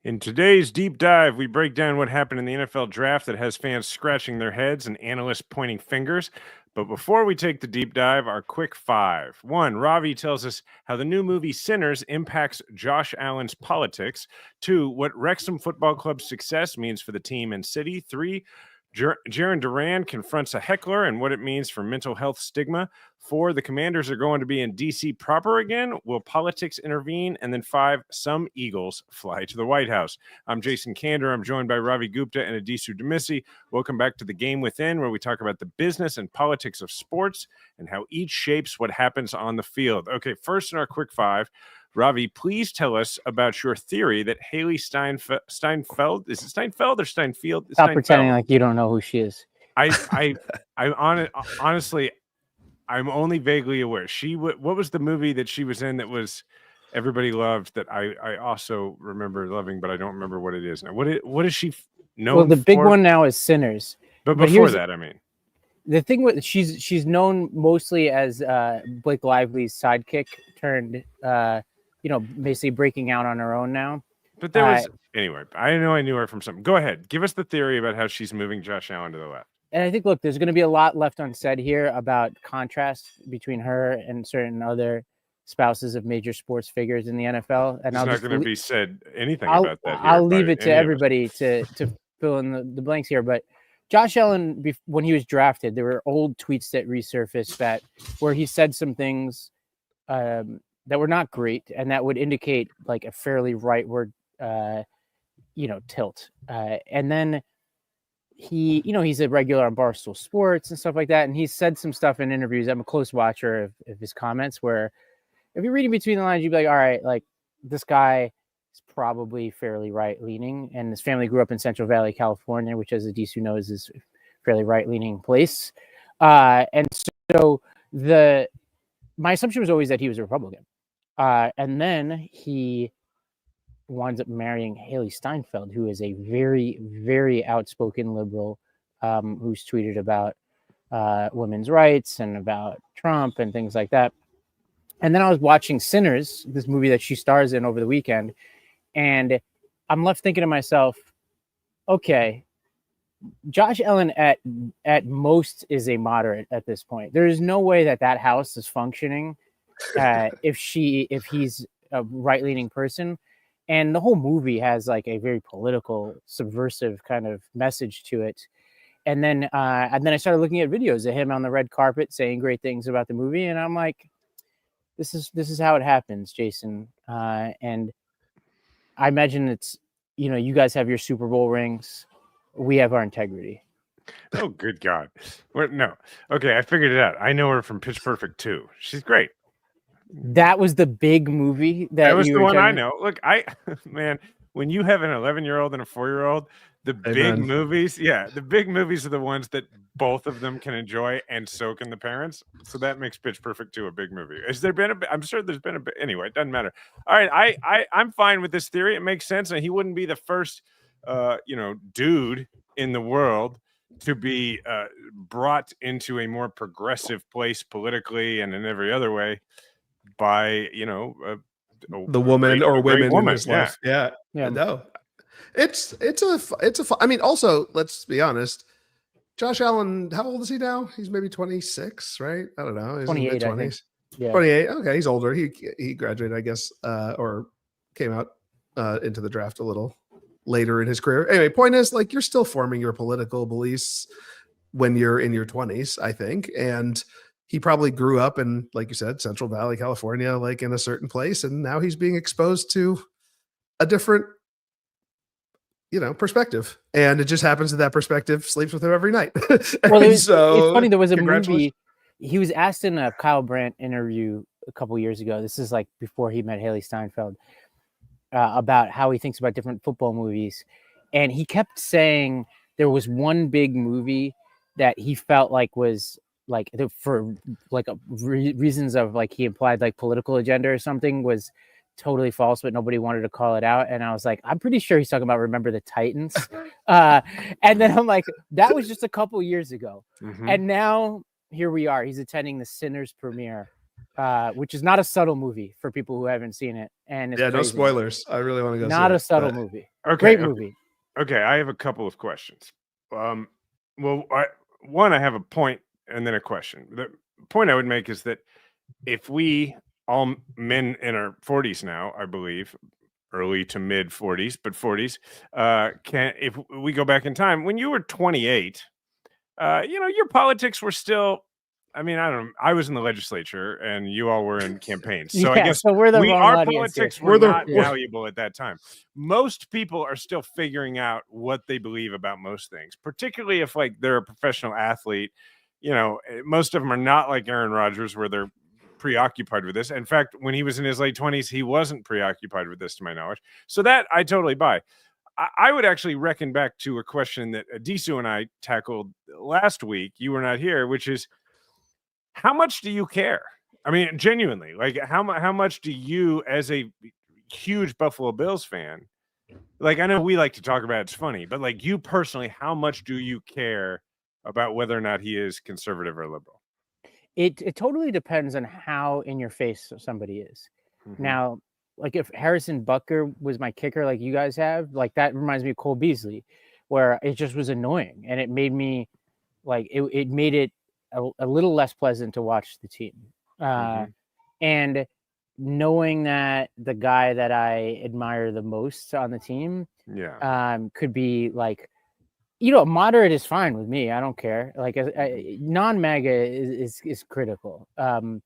In today's deep dive, we break down what happened in the NFL draft that has fans scratching their heads and analysts pointing fingers. But before we take the deep dive, our quick five. One, Ravi tells us how the new movie Sinners impacts Josh Allen's politics. Two, what Wrexham Football Club's success means for the team and city. Three, Jarren Duran confronts a heckler and what it means for mental health stigma. Four, the Commanders are going to be in D.C. proper again. Will politics intervene? And then five, some Eagles fly to the White House. I'm Jason Kander. I'm joined by Ravi Gupta and Adisu Demisi. Welcome back to The Game Within, where we talk about the business and politics of sports and how each shapes what happens on the field. Okay, first in our quick five, Ravi, please tell us about your theory that Haley Steinfeld, is it Steinfeld or Steinfield? Stop pretending like you don't know who she is. Honestly, I'm only vaguely aware. What was the movie that she was in that was everybody loved that I also remember loving, but I don't remember what it is now. What is she known for? Well, the big one now is Sinners. But before that, I mean. The thing with she's known mostly as Blake Lively's sidekick turned basically breaking out on her own now. But there was anyway, I know I knew her from something. Go ahead. Give us the theory about how she's moving Josh Allen to the left. And I think, look, there's going to be a lot left unsaid here about contrast between her and certain other spouses of major sports figures in the NFL. And There's not going to be said anything about that. I'll leave it to everybody to fill in the blanks here. But Josh Allen, when he was drafted, there were old tweets that resurfaced where he said some things that were not great, and that would indicate like a fairly rightward, tilt. And then he's a regular on Barstool Sports and stuff like that. And he's said some stuff in interviews. I'm a close watcher of his comments where if you're reading between the lines, you'd be like, all right, like this guy is probably fairly right leaning. And his family grew up in Central Valley, California, which as Adisu knows is a fairly right leaning place. And so my assumption was always that he was a Republican. And then he winds up marrying Haley Steinfeld, who is a very, very outspoken liberal who's tweeted about women's rights and about Trump and things like that. And then I was watching Sinners, this movie that she stars in over the weekend, and I'm left thinking to myself, okay, Josh Allen at most is a moderate at this point. There is no way that house is functioning if he's a right-leaning person. And the whole movie has like a very political, subversive kind of message to it. And then I started looking at videos of him on the red carpet saying great things about the movie, and I'm like, this is how it happens, Jason. And I imagine it's, you guys have your Super Bowl rings, we have our integrity. Oh, good God! No, okay, I figured it out. I know her from Pitch Perfect 2. She's great. That was the big movie that was the one I know. Look, man, when you have an 11-year-old and a 4-year-old, the big movies are the ones that both of them can enjoy, and so can the parents. So that makes Pitch Perfect 2 a big movie. I'm sure there's been a bit. Anyway, it doesn't matter. All right, I'm fine with this theory. It makes sense, and he wouldn't be the first, dude in the world to be brought into a more progressive place politically and in every other way by the woman or women in his life. Yeah. No, it's I mean, also let's be honest, Josh Allen, how old is he now? He's maybe 26, right? I don't know. He's 28, in the 20s. Yeah. 28. Okay, he's older. He graduated, I guess, or came out into the draft a little later in his career. Anyway, point is, like, you're still forming your political beliefs when you're in your 20s, I think, and he probably grew up in, like you said, Central Valley, California, like in a certain place. And now he's being exposed to a different, perspective. And it just happens that perspective sleeps with him every night. Well, it's funny. There was a movie. He was asked in a Kyle Brandt interview a couple years ago. This is like before he met Haley Steinfeld, about how he thinks about different football movies. And he kept saying there was one big movie that he felt like was like for like reasons of like he implied like political agenda or something was totally false, but nobody wanted to call it out. And I was like, I'm pretty sure he's talking about Remember the Titans. And then I'm like, that was just a couple years ago. Mm-hmm. And now here we are. He's attending the Sinners premiere, which is not a subtle movie for people who haven't seen it. And it's no spoilers. I really want to go. Not a subtle movie. Great movie. Okay, I have a couple of questions. Well, one, I have a point and then a question. The point I would make is that if we, all men in our 40s now, I believe, early to mid 40s, but 40s, if we go back in time, when you were 28, your politics were still. I mean, I don't know. I was in the legislature, and you all were in campaigns. So I guess so we're the wrong our audience politics here. were not valuable at that time. Most people are still figuring out what they believe about most things, particularly if like they're a professional athlete. Most of them are not like Aaron Rodgers, where they're preoccupied with this. In fact, when he was in his late 20s, he wasn't preoccupied with this, to my knowledge. So that I totally buy. I would actually reckon back to a question that Disu and I tackled last week. You were not here, which is, how much do you care? I mean, genuinely, like how much do you, as a huge Buffalo Bills fan, like, I know we like to talk about it's funny, but like you personally, how much do you care about whether or not he is conservative or liberal? It totally depends on how in your face somebody is. Mm-hmm. Now, like if Harrison Butker was my kicker, like you guys have, like that reminds me of Cole Beasley, where it just was annoying and it made me like it made it a little less pleasant to watch the team. And knowing that the guy that I admire the most on the team could be like, moderate is fine with me. I don't care. Like non-MAGA is critical. And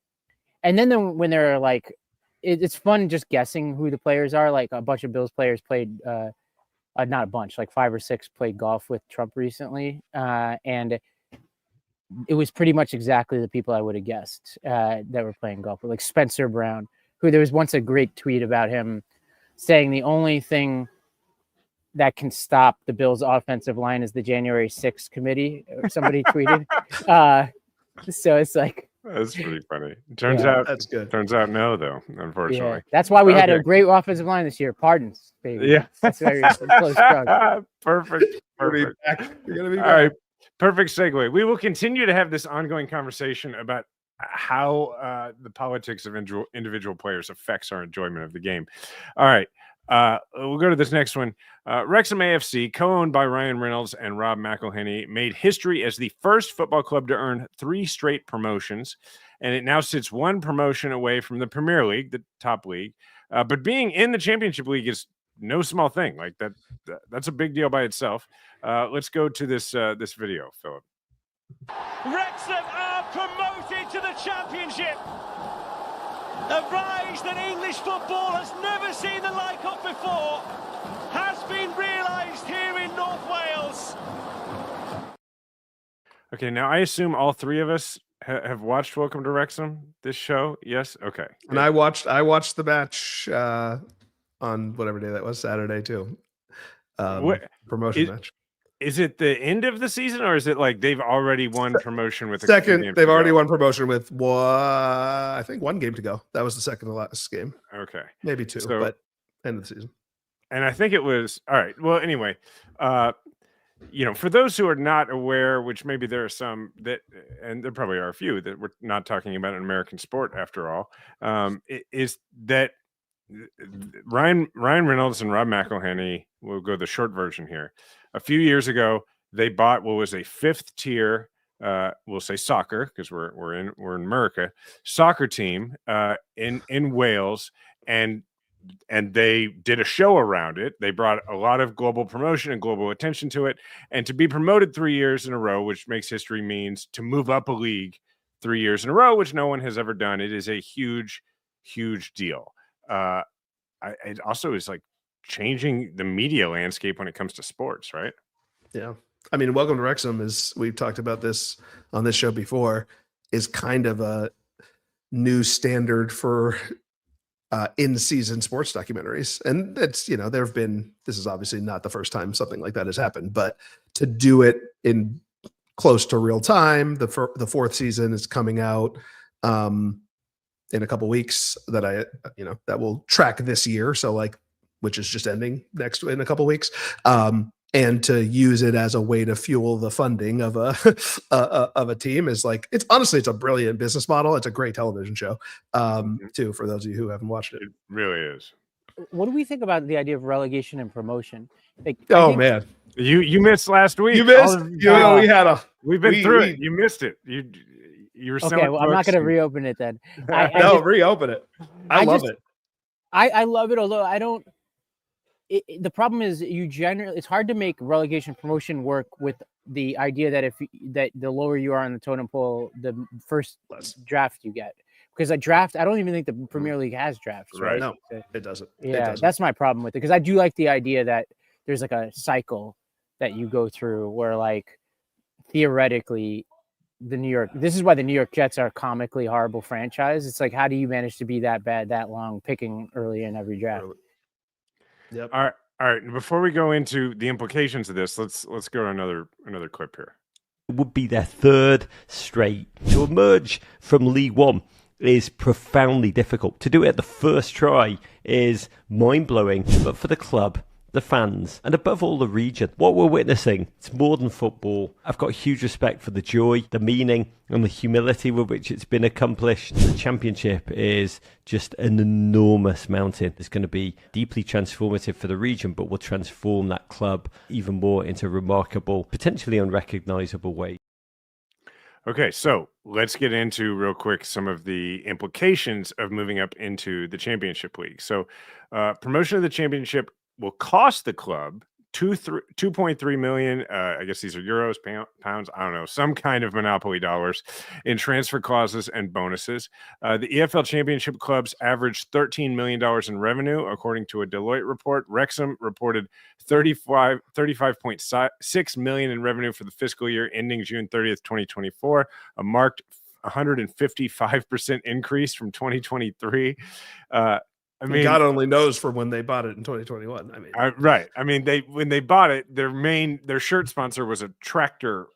then when they're like, it's fun just guessing who the players are. Like a bunch of Bills players played, not a bunch, like 5 or 6 played golf with Trump recently. And it was pretty much exactly the people I would have guessed that were playing golf, like Spencer Brown, who there was once a great tweet about him saying the only thing that can stop the Bills' offensive line is the January 6th committee. Somebody tweeted. So it's like, that's pretty funny. Turns out that's good. Turns out no, though, unfortunately. Yeah, that's why we had a great offensive line this year. Pardons, baby. Yeah, that's very close. Perfect. You're gonna be back. All right. Perfect segue. We will continue to have this ongoing conversation about how the politics of individual players affects our enjoyment of the game. All right. We'll go to this next one. Wrexham AFC, co-owned by Ryan Reynolds and Rob McElhenney, made history as the first football club to earn 3 straight promotions, and it now sits 1 promotion away from the Premier League, the top league. But being in the Championship League is no small thing. Like that's a big deal by itself. Let's go to this video, Philip. Wrexham are promoted to the Championship. A rise that English football has never seen the like of before has been realised here in North Wales. Okay, now I assume all 3 of us have watched Welcome to Wrexham, this show. Yes, okay. And I watched the match on whatever day that was, Saturday too. Promotion match. Is it the end of the season, or is it like they've already won promotion with second? They've already won promotion with I think 1 game to go. That was the second to last game. Okay, maybe 2, but end of the season. And I think it was all right. Well, anyway, for those who are not aware, which maybe there are some that, and there probably are a few that we're not talking about an American sport after all, is that Ryan Reynolds and Rob McElhenney, we'll go the short version here. A few years ago, they bought what was a 5th tier, we'll say soccer because we're in America, soccer team in Wales, and they did a show around it. They brought a lot of global promotion and global attention to it, and to be promoted 3 years in a row, which makes history, means to move up a league 3 years in a row, which no one has ever done. It is a huge deal. It also is like changing the media landscape when it comes to sports, right? Yeah. I mean, Welcome to Wrexham we've talked about this on this show before, is kind of a new standard for in-season sports documentaries. And it's, this is obviously not the first time something like that has happened, but to do it in close to real time, the 4th season is coming out in a couple weeks that that will track this year. So which is just ending in a couple weeks. And to use it as a way to fuel the funding of a team is it's honestly a brilliant business model. It's a great television show too, for those of you who haven't watched it. It really is. what do we think about the idea of relegation and promotion? Like, Oh man, You missed last week. you missed. We've been through it. You missed it. You were okay. Well, I'm not going to reopen it then. Reopen it. I love it. I love it, although I don't. The problem is it's hard to make relegation promotion work with the idea that that the lower you are on the totem pole, the first draft you get. Because a draft, I don't even think the Premier League has drafts, right? No, it doesn't. Yeah, that's my problem with it. Because I do like the idea that there's like a cycle that you go through where, like, theoretically, this is why the New York Jets are a comically horrible franchise. It's like, how do you manage to be that bad that long, picking early in every draft? Yep. All right. Before we go into the implications of this, let's go to another clip here. It would be their third straight. To emerge from League One is profoundly difficult. To do it at the first try is mind-blowing, but for the club, the fans, and above all the region, what we're witnessing, it's more than football. I've got huge respect for the joy, the meaning, and the humility with which it's been accomplished. The Championship is just an enormous mountain. It's going to be deeply transformative for the region, but will transform that club even more into remarkable, potentially unrecognisable ways. Okay, so let's get into real quick some of the implications of moving up into the Championship League. So promotion of the Championship will cost the club 2.3 million. I guess these are euros, pounds. I don't know, some kind of monopoly dollars in transfer clauses and bonuses. The EFL Championship clubs averaged $13 million in revenue, according to a Deloitte report. Wrexham reported 35.6 million in revenue for the fiscal year ending June 30th, 2024, a marked 155% increase from 2023. I mean, God only knows from when they bought it in 2021. I mean, right. I mean, when they bought it, their shirt sponsor was a tractor,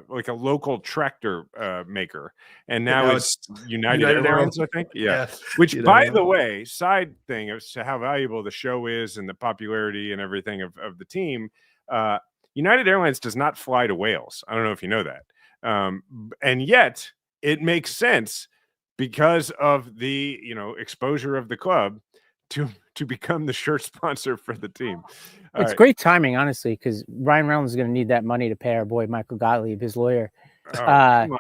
like a local tractor maker, and now it's United Airlines, I think. Yeah. Which, by the way, side thing as to how valuable the show is and the popularity and everything of the team. United Airlines does not fly to Wales. I don't know if you know that, and yet it makes sense because of the exposure of the club to become the shirt sponsor for the team. It's great timing, honestly, because Ryan Reynolds is going to need that money to pay our boy Michael Gottlieb, his lawyer. Come on.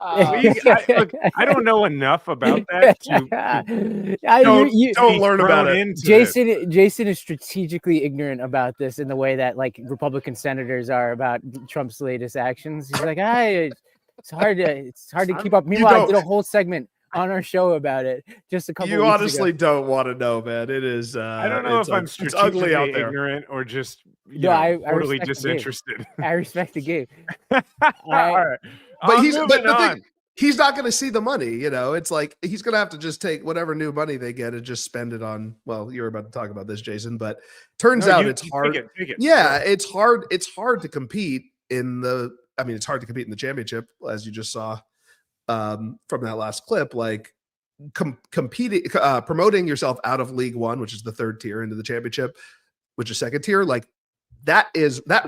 I don't know enough about that. Don't learn about it. Jason is strategically ignorant about this in the way that, like, Republican senators are about Trump's latest actions. He's like, it's hard to keep up. Meanwhile, I did a whole segment on our show about it just a couple weeks ago. You honestly don't want to know, man. It is I don't know if I'm strategically out there, ignorant or just totally disinterested. I respect the game. All right. But the thing, he's not going to see the money, it's like he's going to have to just take whatever new money they get and just spend it on, well, you're about to talk about this, Jason, but it's hard. Take it. Yeah, it's hard to compete it's hard to compete in the Championship, as you just saw from that last clip, like competing, promoting yourself out of League One, which is the third tier, into the Championship, which is second tier. Like that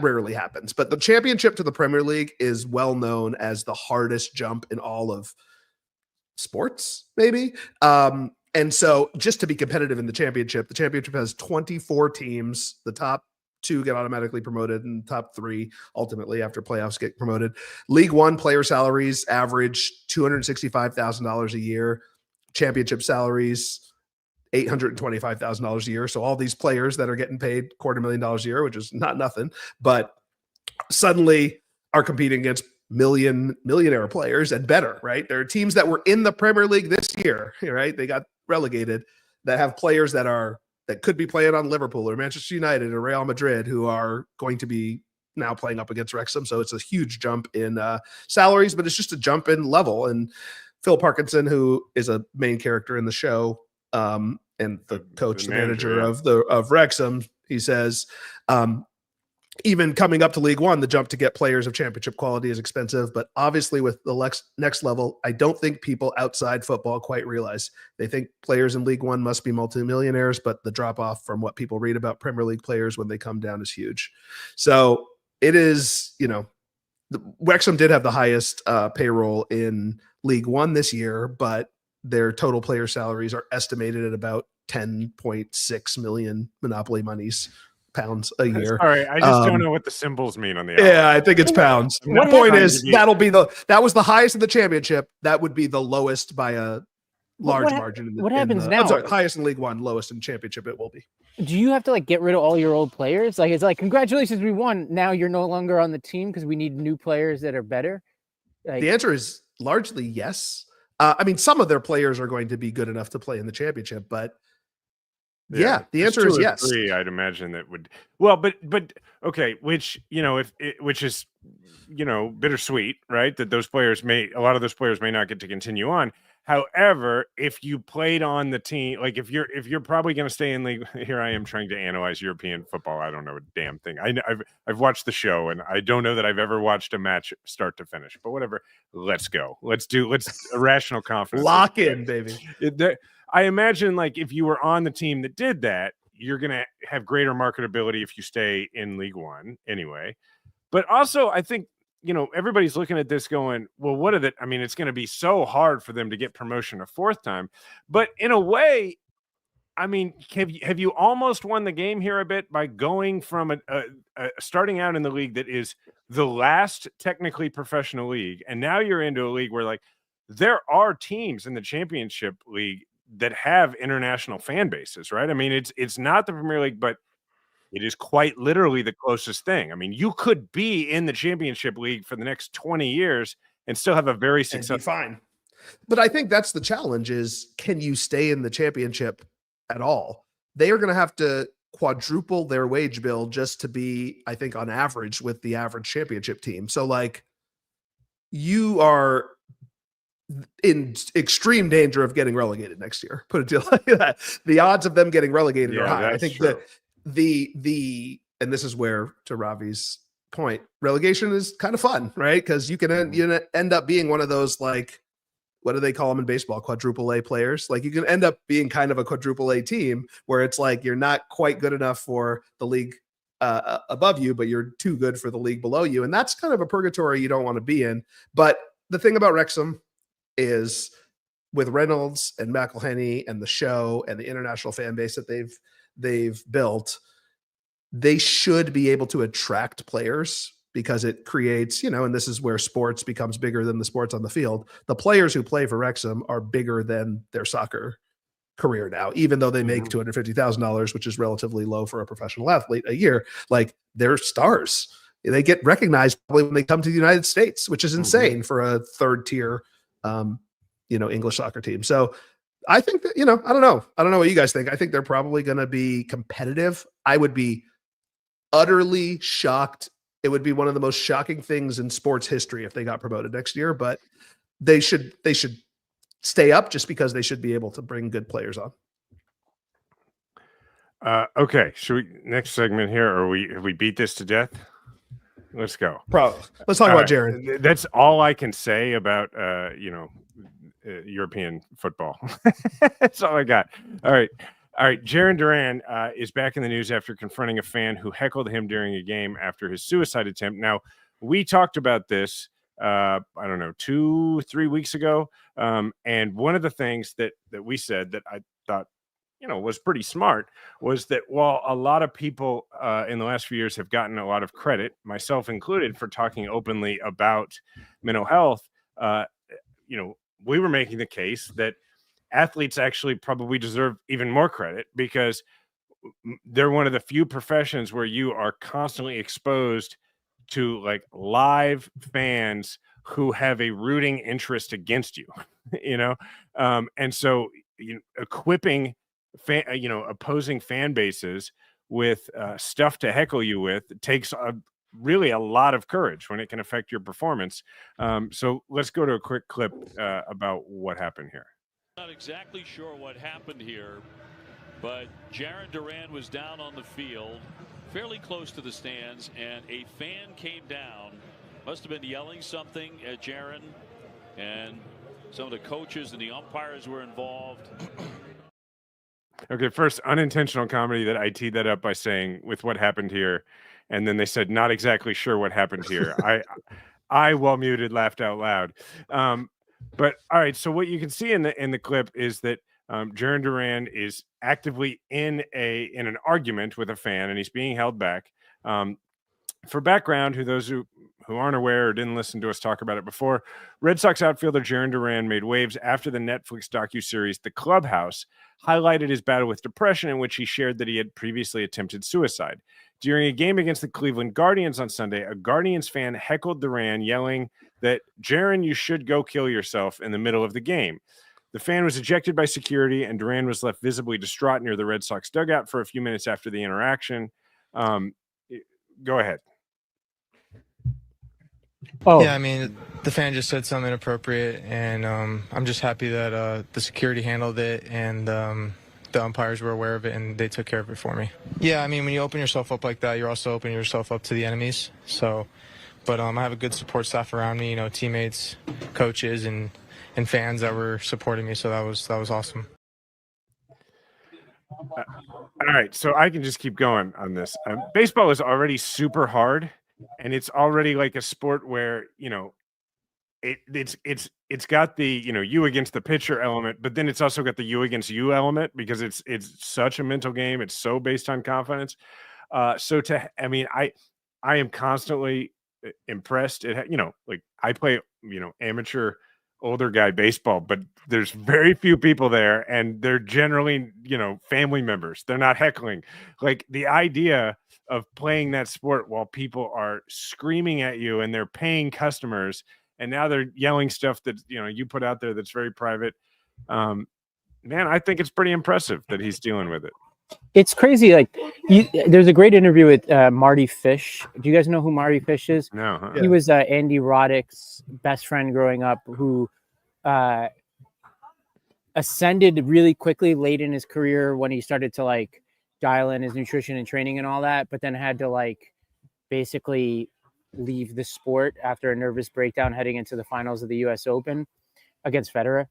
rarely happens, but the Championship to the Premier League is well known as the hardest jump in all of sports, maybe. And so just to be competitive in the Championship has 24 teams. The top 2 get automatically promoted, and top 3 ultimately after playoffs get promoted. League One player salaries average $265,000 a year. Championship salaries $825,000 a year. So all these players that are getting paid $250,000 a year, which is not nothing, but suddenly are competing against millionaire players and better, right? There are teams that were in the Premier League this year, right? They got relegated, that have players that could be playing on Liverpool or Manchester United or Real Madrid, who are going to be now playing up against Wrexham. So it's a huge jump in salaries, but it's just a jump in level. And Phil Parkinson, who is a main character in the show, and the coach, the manager of Wrexham, he says, even coming up to League One, the jump to get players of Championship quality is expensive. But obviously with the next level, I don't think people outside football quite realize. They think players in League One must be multimillionaires, but the drop off from what people read about Premier League players when they come down is huge. So it is, Wrexham did have the highest payroll in League One this year, but their total player salaries are estimated at about 10.6 million Monopoly pounds a year. Sorry, I just don't know what the symbols mean on the Yeah, I think it's pounds. I'm The not point trying is to be- that was the highest in the championship. That would be the lowest by a large margin. What happens now? I'm sorry, highest in League One, lowest in championship. It will be. Do you have to like get rid of all your old players? Like it's like congratulations, we won. Now you're no longer on the team because we need new players that are better. Like, The answer is largely yes. I mean, some of their players are going to be good enough to play in the championship, but yeah, the there's answer is 2 or yes. 3, I'd imagine that would. Well, but okay, which which is bittersweet, right? That a lot of those players may not get to continue on. However, if you played on the team, like if you're probably going to stay in league, here I am trying to analyze European football. I don't know a damn thing. I've watched the show, and I don't know that I've ever watched a match start to finish. But whatever, let's go. Let's irrational confidence. Lock in, baby. I imagine like if you were on the team that did that, you're going to have greater marketability if you stay in League One anyway. But also, I think everybody's looking at this going, well, what are the? I mean, it's going to be so hard for them to get promotion a 4th time. But in a way, I mean, have you almost won the game here a bit by going from starting out in the league that is the last technically professional league, and now you're into a league where like there are teams in the championship league that have international fan bases, right? I mean, it's not the Premier League, but it is quite literally the closest thing. I mean, you could be in the championship league for the next 20 years and still have a very successful. Fine. But I think that's the challenge is, can you stay in the championship at all? They are going to have to quadruple their wage bill just to be, I think, on average with the average championship team. So like you are in extreme danger of getting relegated next year. Put it like that. The odds of them getting relegated are high. I think that and this is where, to Ravi's point, relegation is kind of fun, right? Because you can end up being one of those, like, what do they call them in baseball? Quadruple A players. Like you can end up being kind of a quadruple A team where it's like you're not quite good enough for the league above you, but you're too good for the league below you. And that's kind of a purgatory you don't want to be in. But the thing about Wrexham is with Reynolds and McElhenney and the show and the international fan base that they've built, they should be able to attract players because it creates, and this is where sports becomes bigger than the sports on the field. The players who play for Wrexham are bigger than their soccer career now, even though they make $250,000, which is relatively low for a professional athlete a year. Like they're stars. They get recognized probably when they come to the United States, which is insane for a 3rd tier, English soccer team. So I think that, I don't know what you guys think. I think they're probably going to be competitive. I would be utterly shocked. It would be one of the most shocking things in sports history if they got promoted next year, but they should stay up just because they should be able to bring good players on. Okay. Should we next segment here, or have we beat this to death? Let's go. Probably. Let's talk about Jarren. That's all I can say about European football. That's all I got. All right. Jarren Duran is back in the news after confronting a fan who heckled him during a game after his suicide attempt. Now, we talked about this, 2-3 weeks ago. And one of the things that we said that I thought, was pretty smart was that while a lot of people in the last few years have gotten a lot of credit, myself included, for talking openly about mental health, we were making the case that athletes actually probably deserve even more credit because they're one of the few professions where you are constantly exposed to like live fans who have a rooting interest against you, and so equipping opposing fan bases with stuff to heckle you with takes really a lot of courage when it can affect your performance. So let's go to a quick clip about what happened here. Not exactly sure what happened here, but Jarren Duran was down on the field, fairly close to the stands, and a fan came down, must have been yelling something at Jarren, and some of the coaches and the umpires were involved. Okay, first, unintentional comedy that I teed that up by saying with what happened here, and then they said not exactly sure what happened here. I while muted laughed out loud. But all right, so what you can see in the clip is that Jarren Duran is actively in an argument with a fan, and he's being held back. For background, those who aren't aware or didn't listen to us talk about it before, Red Sox outfielder Jarren Duran made waves after the Netflix docuseries The Clubhouse highlighted his battle with depression, in which he shared that he had previously attempted suicide. During a game against the Cleveland Guardians on Sunday, a Guardians fan heckled Duran, yelling that, "Jarren, you should go kill yourself," in the middle of the game. The fan was ejected by security, and Duran was left visibly distraught near the Red Sox dugout for a few minutes after the interaction. Go ahead. Oh, yeah, I mean, the fan just said something inappropriate, and I'm just happy that the security handled it, and the umpires were aware of it, and they took care of it for me. Yeah, I mean, when you open yourself up like that, you're also opening yourself up to the enemies. So, but I have a good support staff around me, teammates, coaches, and fans that were supporting me. So that was awesome. All right, so I can just keep going on this. Baseball is already super hard, and it's already like a sport where it's got the you against the pitcher element, but then it's also got the you against you element, because it's such a mental game. It's so based on confidence. I am constantly impressed. Like I play amateur older guy baseball, but there's very few people there, and they're generally family members. They're not heckling. Like the idea of playing that sport while people are screaming at you and they're paying customers, and now they're yelling stuff that you put out there that's very private. Man, I think it's pretty impressive that he's dealing with it. It's crazy. Like there's a great interview with Marty Fish. Do you guys know who Marty Fish is? No. Huh? He was Andy Roddick's best friend growing up, who ascended really quickly late in his career when he started to like dial in his nutrition and training and all that, but then had to like basically leave the sport after a nervous breakdown heading into the finals of the US Open against Federer.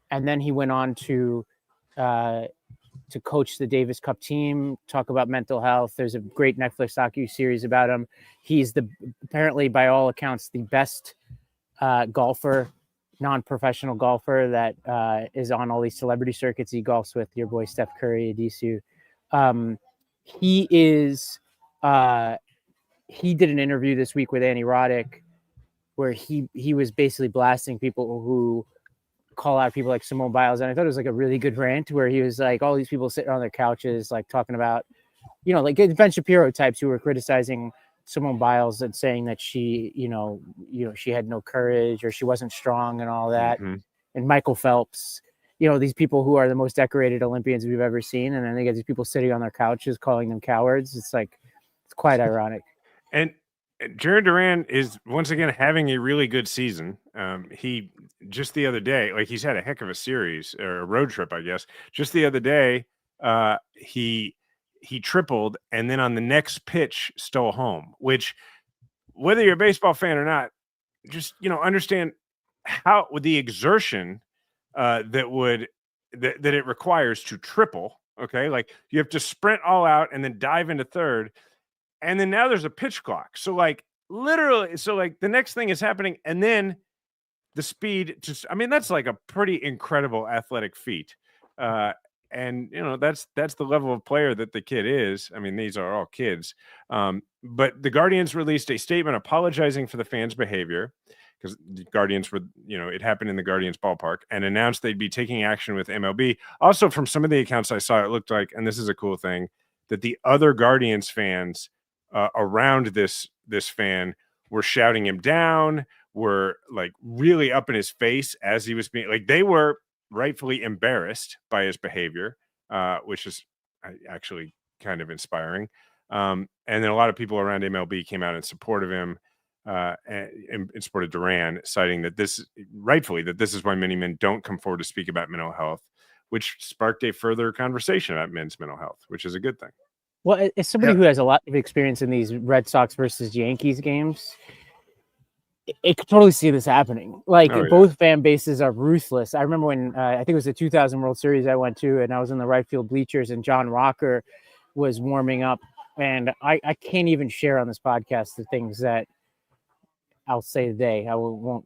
And then he went on to coach the Davis Cup team, talk about mental health. There's a great Netflix docu-series about him. He's apparently by all accounts the best golfer, non-professional golfer that is on all these celebrity circuits. He golfs with your boy Steph Curry, Adisu. He did an interview this week with Andy Roddick where he was basically blasting people who call out people like Simone Biles. And I thought it was like a really good rant where he was like, all these people sitting on their couches, like talking about, like Ben Shapiro types who were criticizing Simone Biles and saying that she, she had no courage or she wasn't strong and all that. Mm-hmm. And Michael Phelps, these people who are the most decorated Olympians we've ever seen. And then they get these people sitting on their couches calling them cowards. It's quite ironic. And Jarren Duran is once again having a really good season. He just the other day, like he's had a heck of a series or a road trip, I guess. Just the other day, he tripled and then on the next pitch stole home, which whether you're a baseball fan or not, just, understand how with the exertion that it requires to triple. Okay. Like you have to sprint all out and then dive into third. And then now there's a pitch clock. So like literally, the next thing is happening. And then the speed that's like a pretty incredible athletic feat. And that's the level of player that the kid is. I mean, these are all kids. But the Guardians released a statement apologizing for the fans' behavior because the Guardians were, it happened in the Guardians ballpark, and announced they'd be taking action with MLB. Also, from some of the accounts I saw, it looked like, and this is a cool thing, that the other Guardians fans around this fan were shouting him down, were like really up in his face as he was being like, they were rightfully embarrassed by his behavior, which is actually kind of inspiring. And then a lot of people around MLB came out in support of him and supported Duran, citing that this is why many men don't come forward to speak about mental health, which sparked a further conversation about men's mental health, which is a good thing. Well, as somebody who has a lot of experience in these Red Sox versus Yankees games, I could totally see this happening. Both fan bases are ruthless. I remember when I think it was the 2000 World Series I went to, and I was in the right field bleachers, and John Rocker was warming up. And I can't even share on this podcast the things that I'll say they. I won't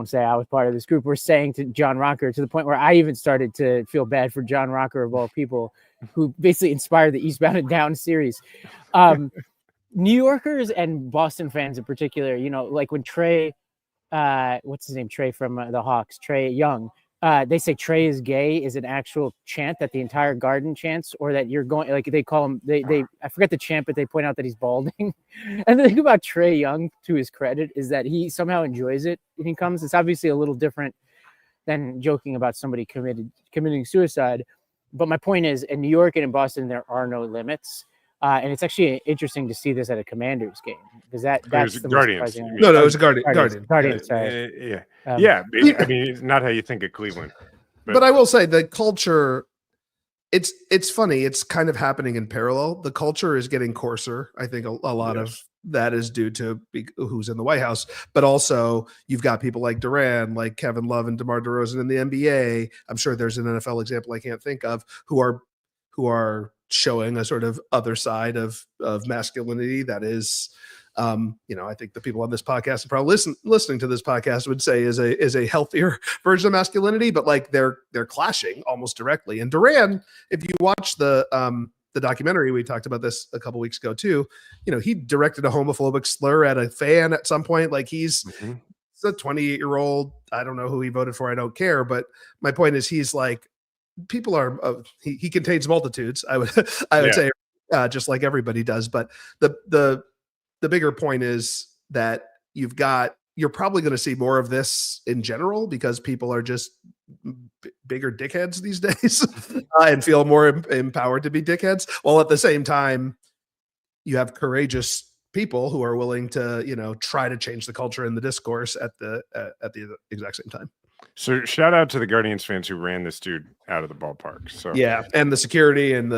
say I was part of this group. Were saying to John Rocker, to the point where I even started to feel bad for John Rocker of all people, who basically inspired the Eastbound and Down series. New Yorkers and Boston fans in particular, you know, like when Trey, what's his name? Trey from the Hawks, Trey Young. They say Trey is gay is an actual chant that the entire Garden chants, or that you're going, like they call him, I forget the chant, but they point out that he's balding. And the thing about Trey Young, to his credit, is that he somehow enjoys it when he comes. It's obviously a little different than joking about somebody committing suicide. But my point is, in New York and in Boston, there are no limits. And it's actually interesting to see this at a Commanders game, because that's the Guardians. No, it was a Guardian. Sorry. Yeah. I mean, it's not how you think of Cleveland. But I will say the culture, it's funny. It's kind of happening in parallel. The culture is getting coarser. I think a lot of that is due to who's in the White House, but also you've got people like Duran, like Kevin Love and DeMar DeRozan in the NBA. I'm sure there's an NFL example I can't think of who are showing a sort of other side of masculinity that is, I think the people on this podcast and probably listening to this podcast would say is a healthier version of masculinity, but like they're clashing almost directly. And Duran, if you watch the documentary, we talked about this a couple weeks ago too, you know, he directed a homophobic slur at a fan at some point. Like he's a 28-year-old. I don't know who he voted for. I don't care. But my point is he's like, people are he contains multitudes. I would say just like everybody does. But the bigger point is that you're probably going to see more of this in general because people are just bigger dickheads these days and feel more empowered to be dickheads. While at the same time, you have courageous people who are willing to, you know, try to change the culture and the discourse at the exact same time. So shout out to the Guardians fans who ran this dude out of the ballpark. So yeah, and the security and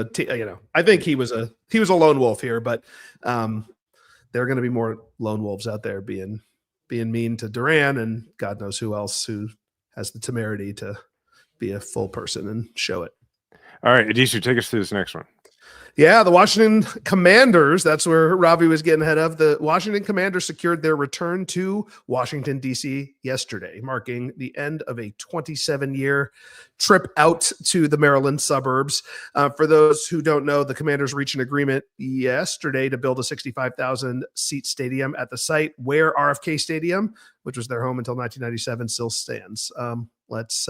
I think he was a lone wolf here, but there are going to be more lone wolves out there being mean to Duran and God knows who else who has the temerity to be a full person and show it. All right, Adisu, take us to this next one. Yeah, the Washington Commanders, that's where Ravi was getting ahead of. The Washington Commanders secured their return to Washington, D.C. yesterday, marking the end of a 27-year trip out to the Maryland suburbs. For those who don't know, the Commanders reached an agreement yesterday to build a 65,000-seat stadium at the site where RFK Stadium, which was their home until 1997, still stands. Let's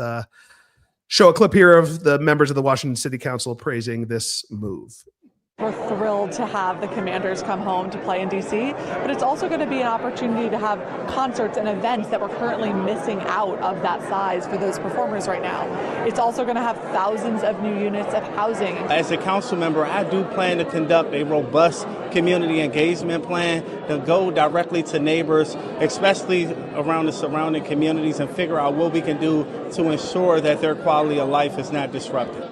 show a clip here of the members of the Washington City Council praising this move. We're thrilled to have the Commanders come home to play in DC, but it's also going to be an opportunity to have concerts and events that we're currently missing out of that size for those performers right now. It's also going to have thousands of new units of housing. As a council member, I do plan to conduct a robust community engagement plan to go directly to neighbors, especially around the surrounding communities, and figure out what we can do to ensure that their quality of life is not disrupted.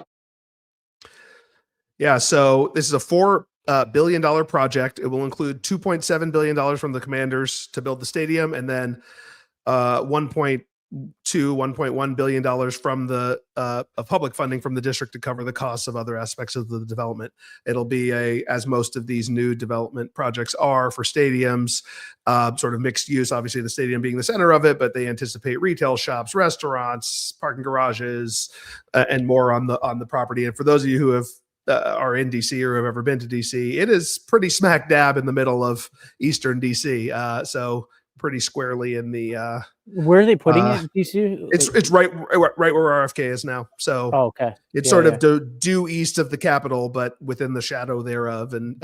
Yeah, so this is a $4 billion project. It will include $2.7 billion from the Commanders to build the stadium, and then $1.1 billion from the public funding from the district to cover the costs of other aspects of the development. It'll be as most of these new development projects are for stadiums, sort of mixed use, obviously the stadium being the center of it, but they anticipate retail shops, restaurants, parking garages, and more on the property. And for those of you who are in DC or have ever been to DC, it is pretty smack dab in the middle of Eastern DC. So pretty squarely in the where are they putting it? DC? It's right where RFK is now. So okay, it's sort of due east of the Capitol, but within the shadow thereof. And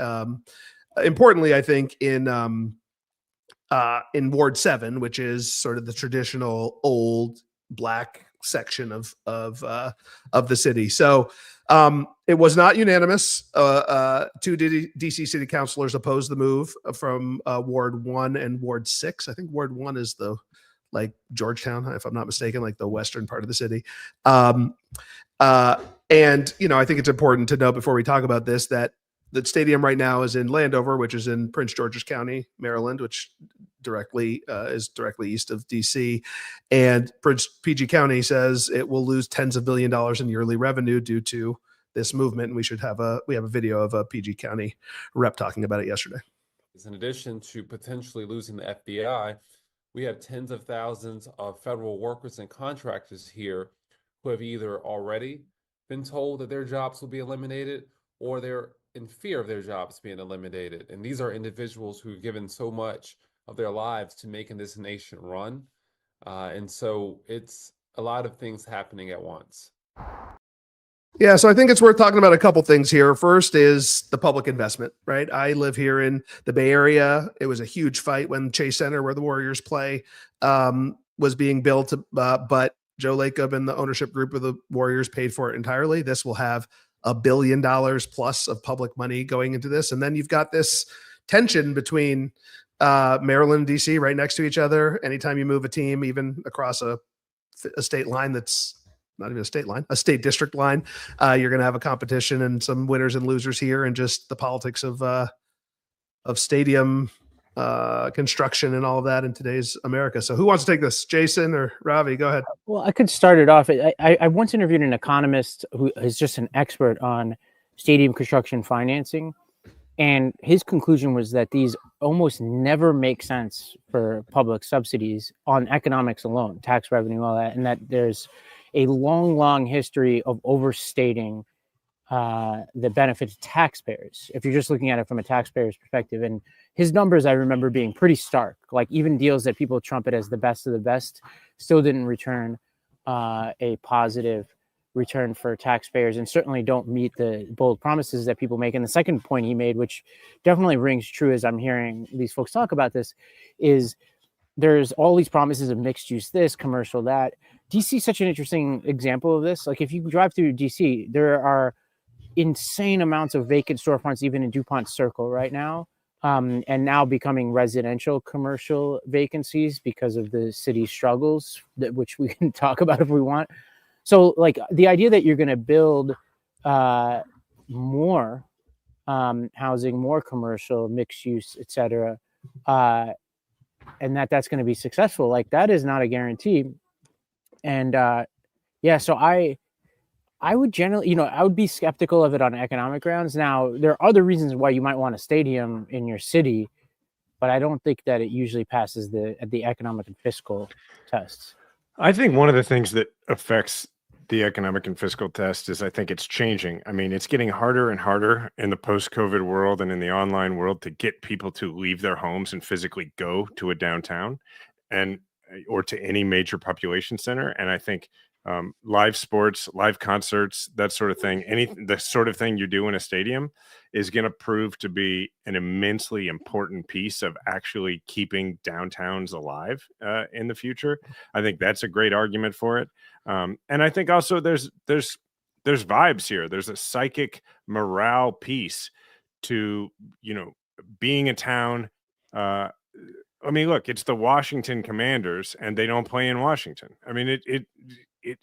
importantly, I think in Ward 7, which is sort of the traditional old Black section of the city. So it was not unanimous. Two DC city councilors opposed the move from Ward 1 and Ward 6. I think Ward 1 is the Georgetown, if I'm not mistaken, like the western part of the city. And I think it's important to note before we talk about this that the stadium right now is in Landover, which is in Prince George's County, Maryland, which is directly east of DC. And PG County says it will lose tens of $billions in yearly revenue due to this movement. And we have a video of a PG County rep talking about it yesterday. In addition to potentially losing the FBI, We have tens of thousands of federal workers and contractors here who have either already been told that their jobs will be eliminated or they're in fear of their jobs being eliminated. And these are individuals who've given so much of their lives to making this nation run. And so it's a lot of things happening at once. Yeah, so I think it's worth talking about a couple things here. First is the public investment, right? I live here in the Bay Area. It was a huge fight when Chase Center, where the Warriors play, was being built, but Joe Lacob and the ownership group of the Warriors paid for it entirely. This will have $1 billion plus of public money going into this. And then you've got this tension between Maryland and DC right next to each other. Anytime you move a team, even across a state line that's not even a state line, a state district line, you're going to have a competition and some winners and losers here, and just the politics of stadium construction and all of that in today's America. So who wants to take this, Jason or Ravi? Go ahead. Well, I could start it off. I once interviewed an economist who is just an expert on stadium construction financing, and his conclusion was that these almost never make sense for public subsidies on economics alone, tax revenue, all that, and that there's a long history of overstating the benefit to taxpayers, if you're just looking at it from a taxpayer's perspective. And his numbers, I remember, being pretty stark. Like, even deals that people trumpet as the best of the best still didn't return a positive return for taxpayers, and certainly don't meet the bold promises that people make. And the second point he made, which definitely rings true as I'm hearing these folks talk about this, is there's all these promises of mixed use, this, commercial, that. DC is such an interesting example of this. Like, if you drive through DC, there are insane amounts of vacant storefronts, even in DuPont Circle right now, and now becoming residential commercial vacancies because of the city's struggles, which we can talk about if we want. So, like, the idea that you're going to build more housing, more commercial, mixed use, et cetera, and that's going to be successful, like, that is not a guarantee. And so I would generally, I would be skeptical of it on economic grounds. Now, there are other reasons why you might want a stadium in your city, but I don't think that it usually passes the economic and fiscal tests. I think one of the things that affects the economic and fiscal test is, I think it's changing. I mean, it's getting harder and harder in the post-COVID world and in the online world to get people to leave their homes and physically go to a downtown or to any major population center. And I think live sports, live concerts, that sort of thing, the sort of thing you do in a stadium is going to prove to be an immensely important piece of actually keeping downtowns alive in the future. I think that's a great argument for it. And I think also there's vibes here. There's a psychic morale piece to, being a town. I mean, look, it's the Washington Commanders, and they don't play in Washington. I mean,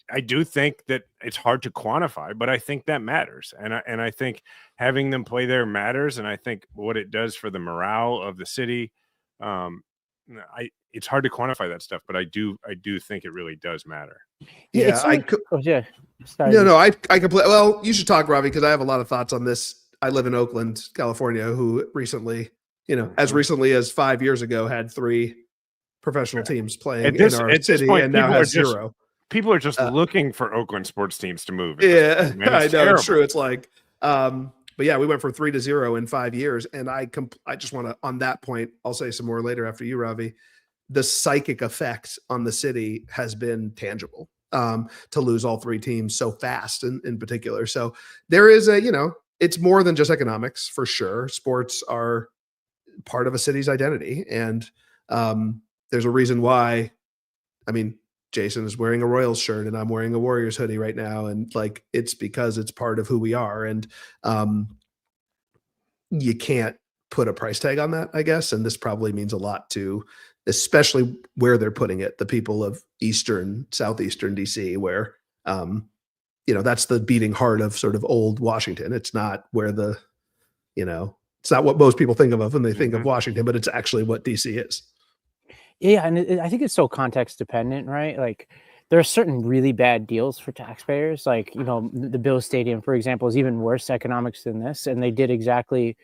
I do think that it's hard to quantify, but I think that matters. And I think having them play there matters. And I think what it does for the morale of the city, it's hard to quantify that stuff, but I do think it really does matter. Yeah. I completely, well, you should talk, Ravi, because I have a lot of thoughts on this. I live in Oakland, California, who recently, as recently as 5 years ago, had 3 professional teams playing in our city, and now has 0. People are just looking for Oakland sports teams to move. Yeah, I know. Terrible. It's true. It's like, but yeah, we went from 3 to 0 in 5 years. And I just want to, on that point, I'll say some more later after you, Ravi. The psychic effect on the city has been tangible to lose all 3 teams so fast in particular. So there is it's more than just economics, for sure. Sports are part of a city's identity. And there's a reason why, Jason is wearing a Royals shirt and I'm wearing a Warriors hoodie right now. And like, it's because it's part of who we are. And you can't put a price tag on that, I guess. And this probably means a lot to, especially where they're putting it, the people of southeastern DC, where, that's the beating heart of sort of old Washington. It's not where it's not what most people think of when they think of Washington, but it's actually what DC is. Yeah, and I think it's so context dependent, right? Like, there are certain really bad deals for taxpayers. Like, the Bills Stadium, for example, is even worse economics than this. And they did exactly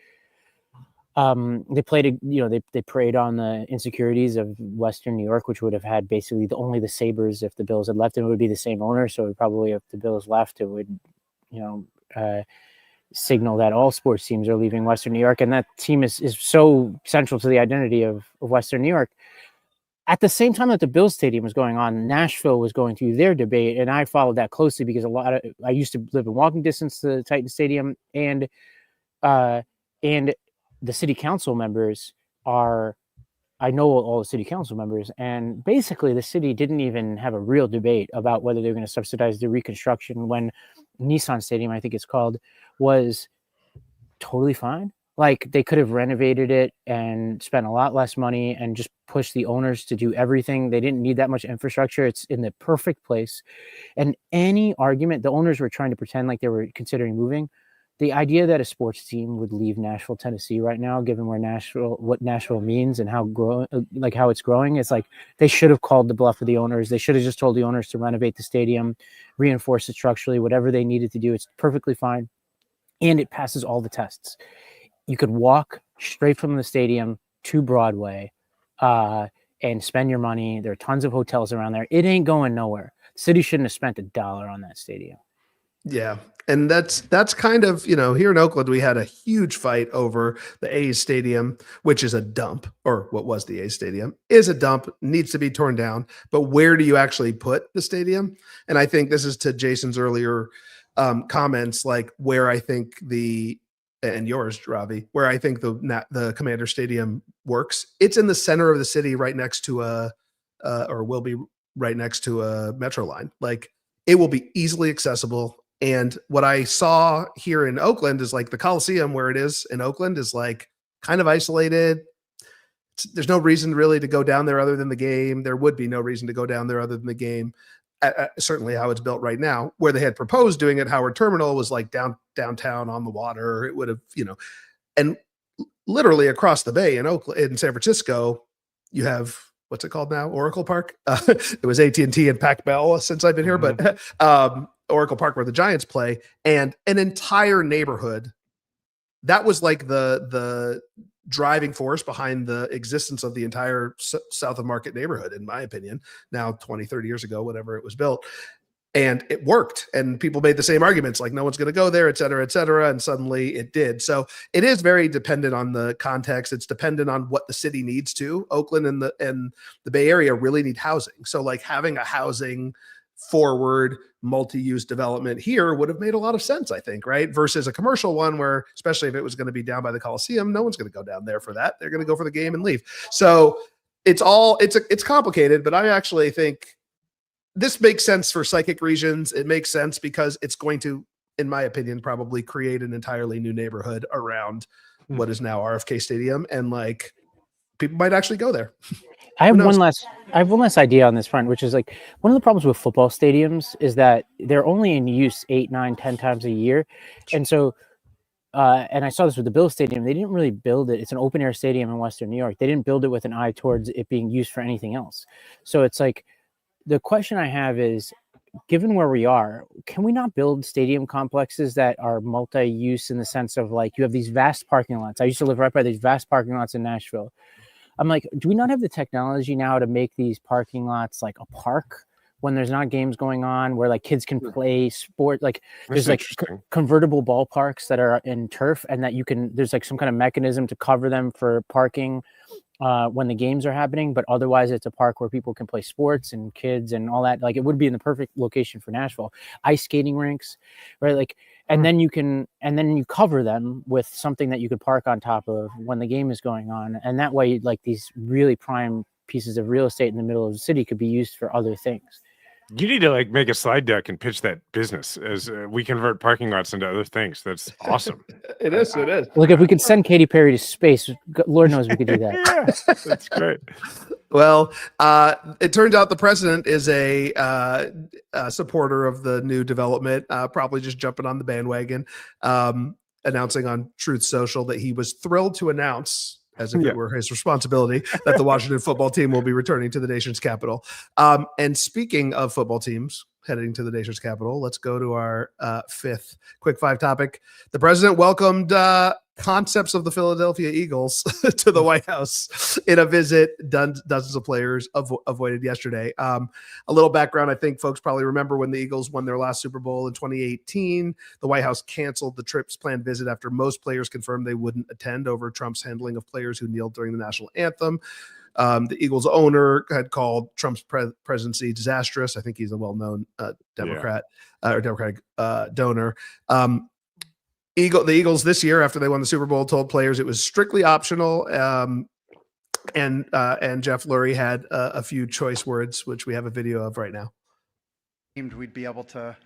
They played, they preyed on the insecurities of Western New York, which would have had basically only the Sabres if the Bills had left, and it would be the same owner. So it probably, if the Bills left, it would, signal that all sports teams are leaving Western New York, and that team is so central to the identity of Western New York. At the same time that the Bills Stadium was going on, Nashville was going through their debate, and I followed that closely because I used to live in walking distance to the Titan Stadium, and the city council members I know all the city council members, and basically the city didn't even have a real debate about whether they were going to subsidize the reconstruction when Nissan Stadium, I think it's called, was totally fine. Like, they could have renovated it and spent a lot less money and just pushed the owners to do everything. They didn't need that much infrastructure. It's in the perfect place. And any argument, the owners were trying to pretend like they were considering moving. The idea that a sports team would leave Nashville, Tennessee right now, given what Nashville means and how it's growing, it's like they should have called the bluff with the owners. They should have just told the owners to renovate the stadium, reinforce it structurally, whatever they needed to do. It's perfectly fine. And it passes all the tests. You could walk straight from the stadium to Broadway and spend your money. There are tons of hotels around there. It ain't going nowhere. The city shouldn't have spent $1 on that stadium. Yeah. And that's kind of, here in Oakland, we had a huge fight over the A's stadium, which is a dump, or what was the A's stadium is a dump, needs to be torn down. But where do you actually put the stadium? And I think this is to Jason's earlier comments, like where I think and yours, Ravi, where I think the Commander Stadium works. It's in the center of the city, right next to or will be right next to a metro line. Like, it will be easily accessible. And what I saw here in Oakland is like the Coliseum, where it is in Oakland, is like kind of isolated. There's no reason really to go down there other than the game. There would be no reason to go down there other than the game. Certainly how it's built right now. Where they had proposed doing it, Howard Terminal, was like downtown on the water. It would have, and literally across the bay in San Francisco, you have, what's it called now? Oracle Park. It was AT&T and Pac Bell since I've been here, but Oracle Park, where the Giants play, and an entire neighborhood. That was like the driving force behind the existence of the entire South of Market neighborhood, in my opinion, now 20, 30 years ago, whenever it was built. And it worked. And people made the same arguments, like no one's going to go there, et cetera, et cetera. And suddenly it did. So it is very dependent on the context. It's dependent on what the city needs to. Oakland and the Bay Area really need housing. So like having a housing forward multi-use development here would have made a lot of sense, I think, right? Versus a commercial one where, especially if it was going to be down by the Coliseum, no one's going to go down there for that. They're going to go for the game and leave. So it's complicated, but I actually think this makes sense for psychic regions. It makes sense because it's going to, in my opinion, probably create an entirely new neighborhood around what is now RFK Stadium. And like, people might actually go there. I have one last idea on this front, which is like one of the problems with football stadiums is that they're only in use 8, 9, 10 times a year. And so, and I saw this with the Bills Stadium, they didn't really build it. It's an open air stadium in Western New York. They didn't build it with an eye towards it being used for anything else. So it's like, the question I have is, given where we are, can we not build stadium complexes that are multi-use in the sense of like, you have these vast parking lots. I used to live right by these vast parking lots in Nashville. I'm like, do we not have the technology now to make these parking lots like a park when there's not games going on, where like kids can play sport? Like there's like convertible ballparks that are in turf, and that there's like some kind of mechanism to cover them for parking when the games are happening, but otherwise it's a park where people can play sports and kids and all that. Like, it would be in the perfect location for Nashville. Ice skating rinks, right? Like, and then you cover them with something that you could park on top of when the game is going on. And that way, like, these really prime pieces of real estate in the middle of the city could be used for other things. You need to like make a slide deck and pitch that business as we convert parking lots into other things. That's awesome. It is. Look, if we could send Katy Perry to space, Lord knows we could do that. Yeah, that's great. Well, it turns out the president is a supporter of the new development, probably just jumping on the bandwagon, announcing on Truth Social that he was thrilled to announce, as if it were his responsibility, that the Washington football team will be returning to the nation's capital. And speaking of football teams, heading to the nation's capital. Let's go to our fifth quick five topic. The president welcomed concepts of the Philadelphia Eagles to the White House in a visit dozens of players avoided yesterday. A little background, I think folks probably remember when the Eagles won their last Super Bowl in 2018, the White House canceled the trip's planned visit after most players confirmed they wouldn't attend over Trump's handling of players who kneeled during the national anthem. The Eagles owner had called Trump's presidency disastrous. I think he's a well-known Democrat or Democratic donor. The Eagles this year, after they won the Super Bowl, told players it was strictly optional. And Jeff Lurie had a few choice words, which we have a video of right now. We'd be able to,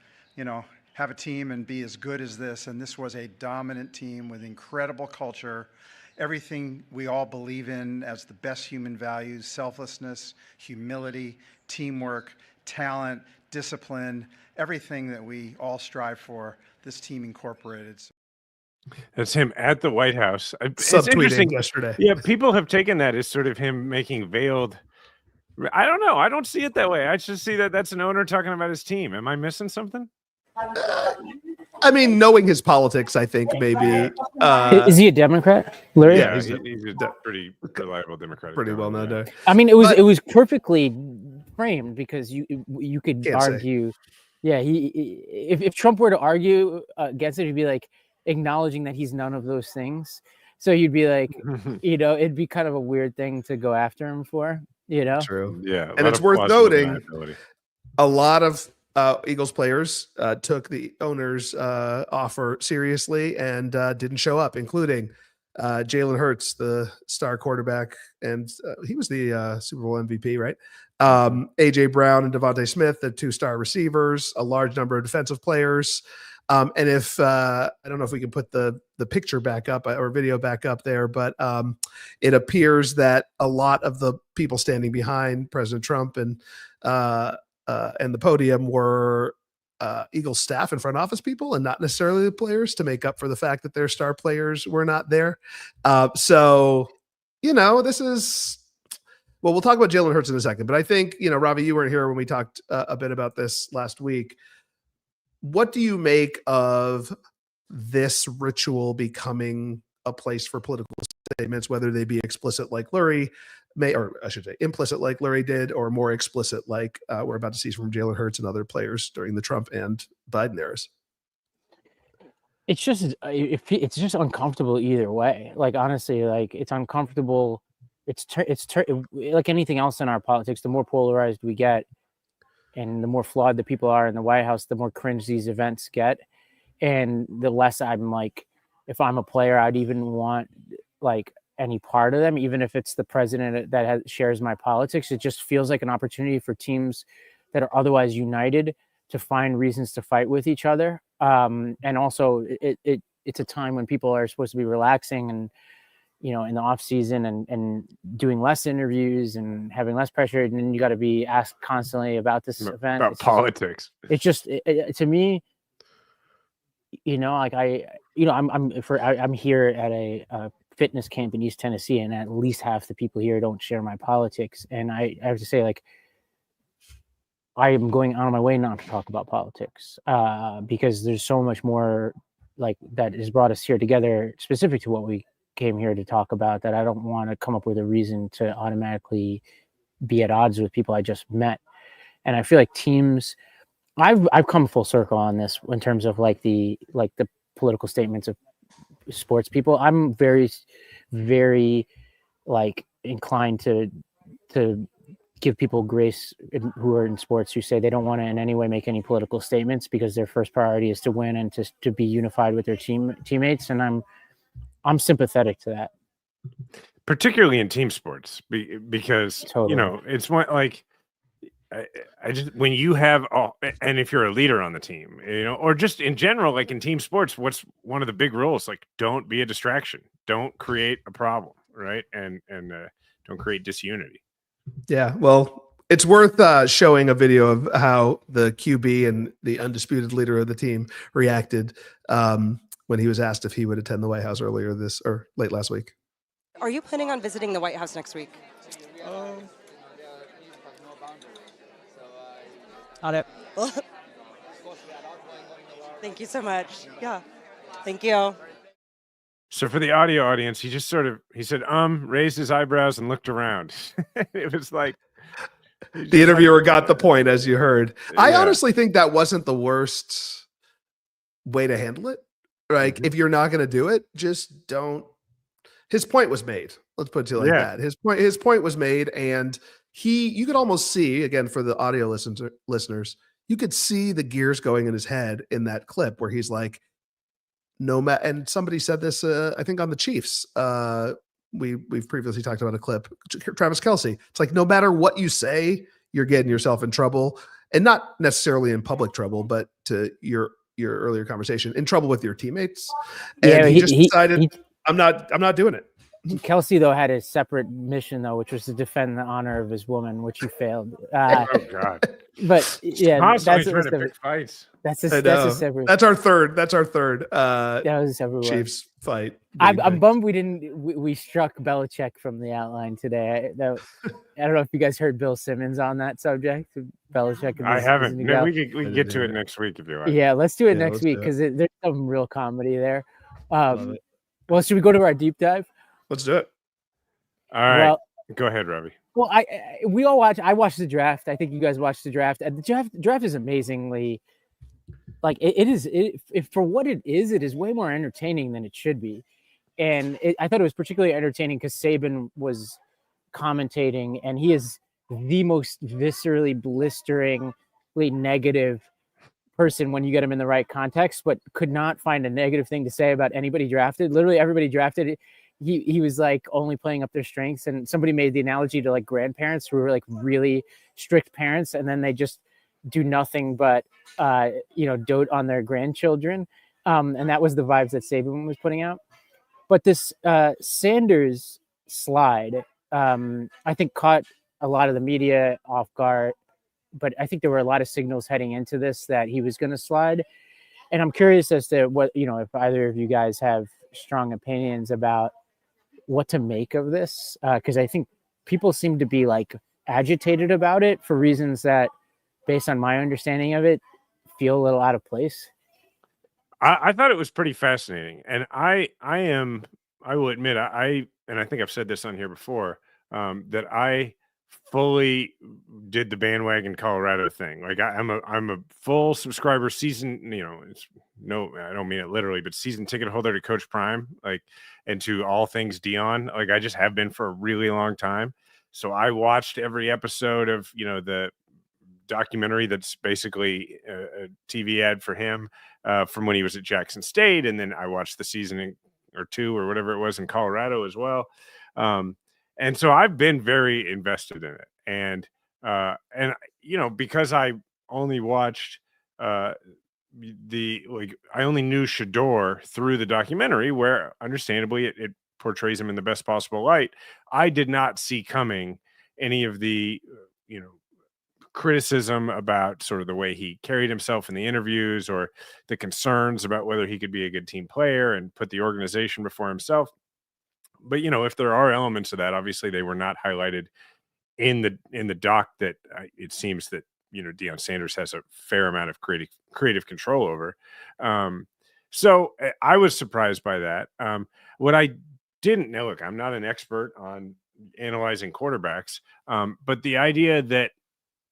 have a team and be as good as this. And this was a dominant team with incredible culture. Everything we all believe in as the best human values: selflessness, humility, teamwork, talent, discipline, everything that we all strive for, this team incorporated. That's him at the White House. It's Subtweeting interesting. yesterday. Yeah, people have taken that as sort of him making veiled. I don't know. I don't see it that way. I just see that that's an owner talking about his team. Am I missing something? I mean, knowing his politics, I think maybe. Is he a Democrat, Larry? Yeah, he's a pretty reliable Democratic. Pretty well known there. I mean, it was perfectly framed because you could argue. Yeah, if Trump were to argue against it, he'd be like acknowledging that he's none of those things. So you'd be like, it'd be kind of a weird thing to go after him for. True. Yeah, and it's worth noting a lot of Eagles players took the owner's offer seriously and didn't show up, including Jalen Hurts, the star quarterback, and he was the Super Bowl MVP, right? AJ Brown and Devontae Smith, the two-star receivers, a large number of defensive players. And if I don't know if we can put the picture back up or video back up there, but it appears that a lot of the people standing behind President Trump and the podium were Eagles staff and front office people, and not necessarily the players, to make up for the fact that their star players were not there. So this is. Well, we'll talk about Jalen Hurts in a second, but I think, Ravi, you weren't here when we talked a bit about this last week. What do you make of this ritual becoming a place for political statements, whether they be explicit like Lurie or I should say implicit like Lurie did, or more explicit like we're about to see from Jalen Hurts and other players during the Trump and Biden eras? It's just uncomfortable either way. Like, honestly, like, it's uncomfortable. It's like anything else in our politics. The more polarized we get, and the more flawed the people are in the White House, the more cringe these events get, and the less I'm like, if I'm a player, I'd even want like any part of them, even if it's the president that shares my politics. It just feels like an opportunity for teams that are otherwise united to find reasons to fight with each other. And also, it's a time when people are supposed to be relaxing and, in the off season and doing less interviews and having less pressure. And then you got to be asked constantly about this event. About politics. It's just, to me, like I'm here at a fitness camp in East Tennessee, and at least half the people here don't share my politics. And I have to say, like, I am going out of my way not to talk about politics because there's so much more like that has brought us here together, specific to what we came here to talk about, that I don't want to come up with a reason to automatically be at odds with people I just met. And I feel like teams, I've come full circle on this in terms of like the political statements of sports people. I'm very, very like inclined to give people grace who are in sports, who say they don't want to in any way make any political statements because their first priority is to win and to be unified with their teammates. And I'm sympathetic to that, particularly in team sports, because totally. It's one like I just, when you have and if you're a leader on the team, or just in general, like in team sports, what's one of the big rules? Like, don't be a distraction, don't create a problem, right? And don't create disunity. Yeah, well, it's worth showing a video of how the QB and the undisputed leader of the team reacted when he was asked if he would attend the White House late last week. Are you planning on visiting the White House next week? Got it. Thank you so much. Yeah. Thank you. So for the audio audience, he just he said, raised his eyebrows and looked around. It was like the interviewer got the point, as you heard. I Yeah. honestly think that wasn't the worst way to handle it. Like, if you're not going to do it, just don't. His point was made. Let's put it to you like Yeah. that. His point was made, and you could almost see, again, for the audio listeners, you could see the gears going in his head in that clip where he's like, no matter. And somebody said this, I think, on the Chiefs. We've previously talked about a clip, Travis Kelce. It's like, no matter what you say, you're getting yourself in trouble, and not necessarily in public trouble, but to your earlier conversation, in trouble with your teammates. And Yeah, he just decided, I'm not doing it. Kelsey, though, had a separate mission, though, which was to defend the honor of his woman, which he failed. Oh God! But yeah, constantly trying to pick fights. That's a separate. That's our third. That was a separate Chiefs fight. I'm bummed we struck Belichick from the outline today. I don't know if you guys heard Bill Simmons on that subject. Belichick. I haven't. No, we can get to it next week if you want. Yeah, let's do it next week because there's some real comedy there. Well, should we go to our deep dive? Let's do it. All right. Well, go ahead, Ravi. Well, I watched the draft. I think you guys watched the draft. And the draft is amazingly, like, it is for what it is way more entertaining than it should be. And I thought it was particularly entertaining because Saban was commentating, and he is the most viscerally, blisteringly negative person when you get him in the right context, but could not find a negative thing to say about anybody drafted. Literally everybody drafted. He was like only playing up their strengths. And somebody made the analogy to like grandparents who were like really strict parents, and then they just do nothing but dote on their grandchildren. And that was the vibes that Saban was putting out. But this Sanders slide, I think, caught a lot of the media off guard. But I think there were a lot of signals heading into this that he was going to slide. And I'm curious as to what, if either of you guys have strong opinions about what to make of this. Because I think people seem to be like agitated about it for reasons that, based on my understanding of it, feel a little out of place. I thought it was pretty fascinating. And I will admit, and I think I've said this on here before, that I fully did the bandwagon Colorado thing. Like I'm a full subscriber, season, I don't mean it literally, but season ticket holder to Coach Prime, like, and to all things Dion. Like I just have been for a really long time. So I watched every episode of, the documentary that's basically a TV ad for him from when he was at Jackson State. And then I watched the season or two or whatever it was in Colorado as well. And so I've been very invested in it. And because I only watched I only knew Shedeur through the documentary, where understandably it portrays him in the best possible light. I did not see coming any of the, criticism about sort of the way he carried himself in the interviews, or the concerns about whether he could be a good team player and put the organization before himself. But, if there are elements of that, obviously they were not highlighted in the doc that it seems that, Deion Sanders has a fair amount of creative control over. So I was surprised by that. What I didn't know, look, I'm not an expert on analyzing quarterbacks, but the idea that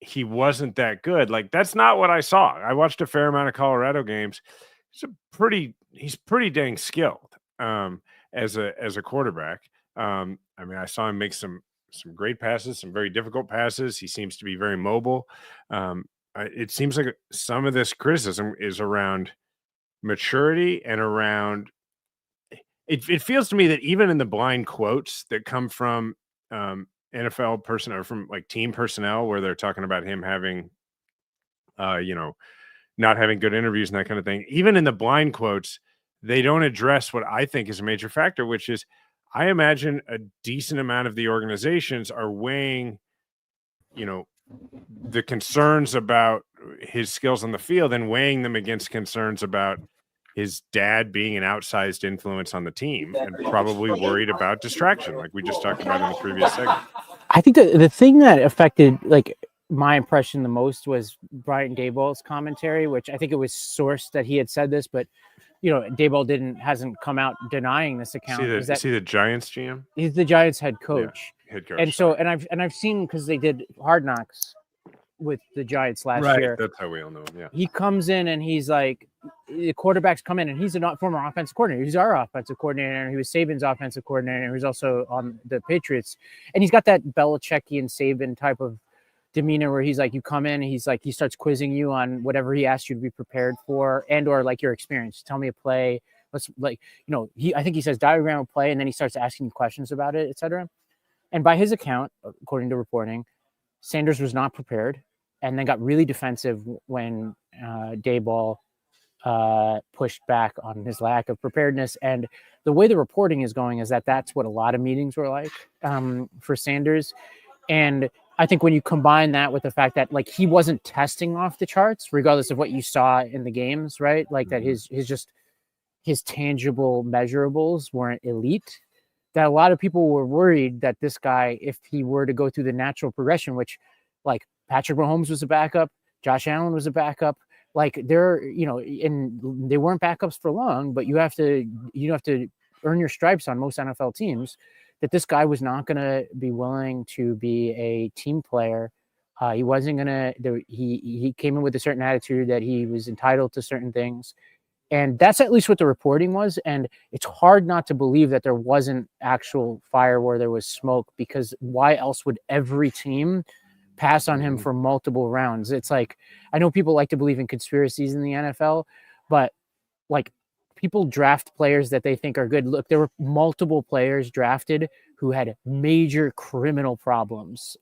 he wasn't that good, like, that's not what I saw. I watched a fair amount of Colorado games. He's pretty dang skilled as a quarterback. I saw him make some great passes, some very difficult passes. He seems to be very mobile. It seems like some of this criticism is around maturity and around it feels to me that even in the blind quotes that come from NFL personnel, or from like team personnel, where they're talking about him having not having good interviews and that kind of thing, even in the blind quotes, they don't address what I think is a major factor, which is, I imagine a decent amount of the organizations are weighing, the concerns about his skills on the field and weighing them against concerns about his dad being an outsized influence on the team, and probably worried about distraction, like we just talked about in the previous segment. I think the thing that affected, like, my impression the most was Brian Daboll's commentary, which I think it was sourced that he had said this, but Daboll hasn't come out denying this account. Is he the Giants GM? He's the Giants head coach. Yeah, head coach. And so, I've seen, because they did Hard Knocks with the Giants last year. That's how we all know him. Yeah. He comes in and he's like, the quarterbacks come in, and he's a former offensive coordinator. He's our offensive coordinator. He was Saban's offensive coordinator. He was also on the Patriots. And he's got that Belichickian Saban type of demeanor where he's like, you come in, he's like, he starts quizzing you on whatever he asks you to be prepared for, and or like your experience. Tell me a play. Let's I think he says diagram of play, and then he starts asking you questions about it, etc. And by his account, according to reporting, Sanders was not prepared, and then got really defensive when Daboll pushed back on his lack of preparedness. And the way the reporting is going is that that's what a lot of meetings were like for Sanders. And I think when you combine that with the fact that like he wasn't testing off the charts, regardless of what you saw in the games, right? Like that his tangible measurables weren't elite, that a lot of people were worried that this guy, if he were to go through the natural progression, which like Patrick Mahomes was a backup, Josh Allen was a backup, like and they weren't backups for long, but you have to earn your stripes on most NFL teams, that this guy was not going to be willing to be a team player. He wasn't going to, he came in with a certain attitude that he was entitled to certain things. And that's at least what the reporting was. And it's hard not to believe that there wasn't actual fire where there was smoke, because why else would every team pass on him for multiple rounds? It's like, I know people like to believe in conspiracies in the NFL, but like people draft players that they think are good. Look, there were multiple players drafted who had major criminal problems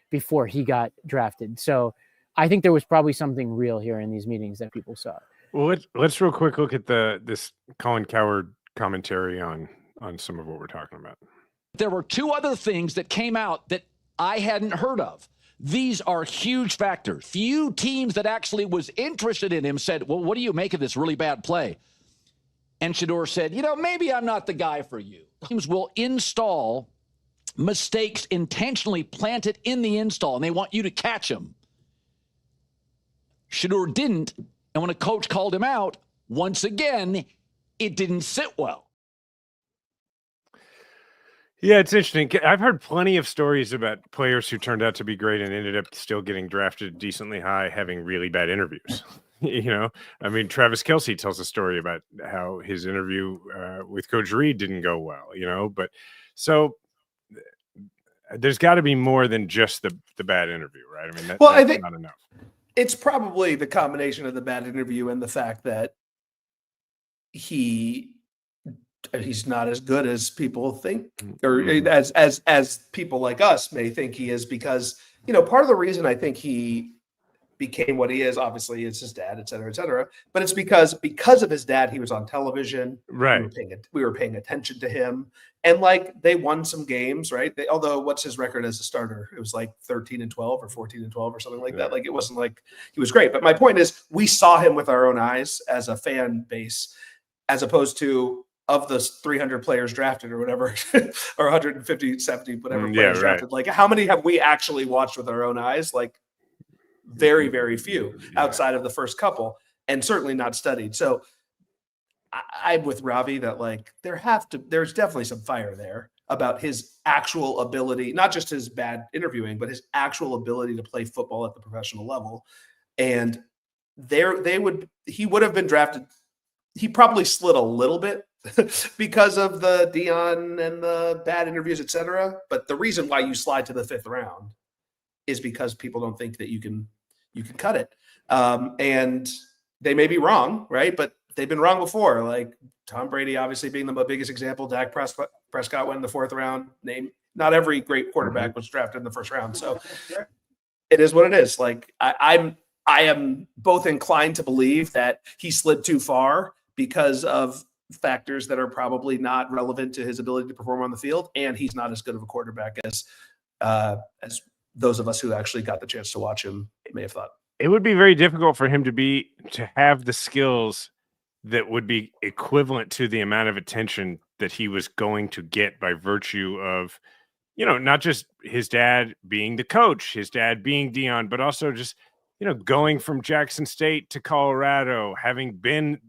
before he got drafted. So I think there was probably something real here in these meetings that people saw. Well, let's real quick look at this Colin Cowherd commentary on some of what we're talking about. There were two other things that came out that I hadn't heard of. These are huge factors. Few teams that actually was interested in him said, well, what do you make of this really bad play? And Shedeur said, maybe I'm not the guy for you. Teams will install mistakes intentionally planted in the install, and they want you to catch them. Shedeur didn't. And when a coach called him out, once again, it didn't sit well. Yeah, it's interesting. I've heard plenty of stories about players who turned out to be great and ended up still getting drafted decently high, having really bad interviews. I mean, Travis Kelce tells a story about how his interview with Coach Reed didn't go well, but so there's got to be more than just the bad interview, right? I mean, I think not enough. It's probably the combination of the bad interview and the fact that he's not as good as people think, or as people like us may think he is, because part of the reason I think he became what he is, obviously, is his dad, et cetera, but it's because of his dad, he was on television, right? We were paying attention to him, and like they won some games, right? Although what's his record as a starter? It was like 13-12 or 14-12 or something like that. Like it wasn't like he was great, but my point is, we saw him with our own eyes as a fan base, as opposed to of the 300 players drafted or whatever, or 150, 70, whatever players drafted. Like how many have we actually watched with our own eyes? Like very, very few outside of the first couple, and certainly not studied. So I'm with Ravi that like there's definitely some fire there about his actual ability, not just his bad interviewing, but his actual ability to play football at the professional level. And he would have been drafted. He probably slid a little bit because of the Dion and the bad interviews, et cetera. But the reason why you slide to the 5th round is because people don't think that you can cut it. And they may be wrong, right? But they've been wrong before. Like Tom Brady, obviously being the biggest example. Dak Prescott went in the 4th round. Not every great quarterback was drafted in the 1st round. So it is what it is. Like I am both inclined to believe that he slid too far because of factors that are probably not relevant to his ability to perform on the field, and he's not as good of a quarterback as those of us who actually got the chance to watch him may have thought. It would be very difficult for him to have the skills that would be equivalent to the amount of attention that he was going to get by virtue of, not just his dad being the coach, his dad being Dion, but also just, going from Jackson State to Colorado, having been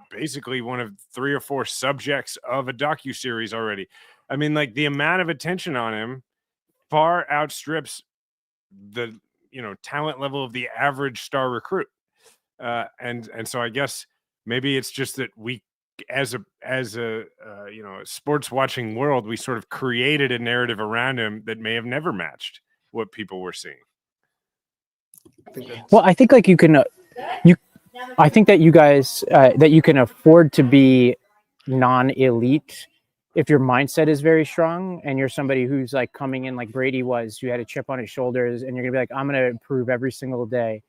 basically one of 3 or 4 subjects of a docuseries already. I mean, like, the amount of attention on him far outstrips the, talent level of the average star recruit. And so I guess maybe it's just that we, as a sports watching world, we sort of created a narrative around him that may have never matched what people were seeing. Well, I think like I think that you guys that you can afford to be non-elite if your mindset is very strong and you're somebody who's like coming in like Brady was, who had a chip on his shoulders, and you're gonna be like, I'm gonna improve every single day.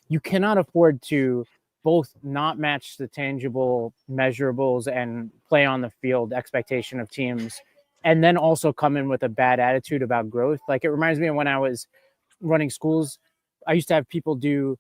You cannot afford to both not match the tangible measurables and play on the field expectation of teams, and then also come in with a bad attitude about growth. Like, it reminds me of when I was running schools. I used to have people do,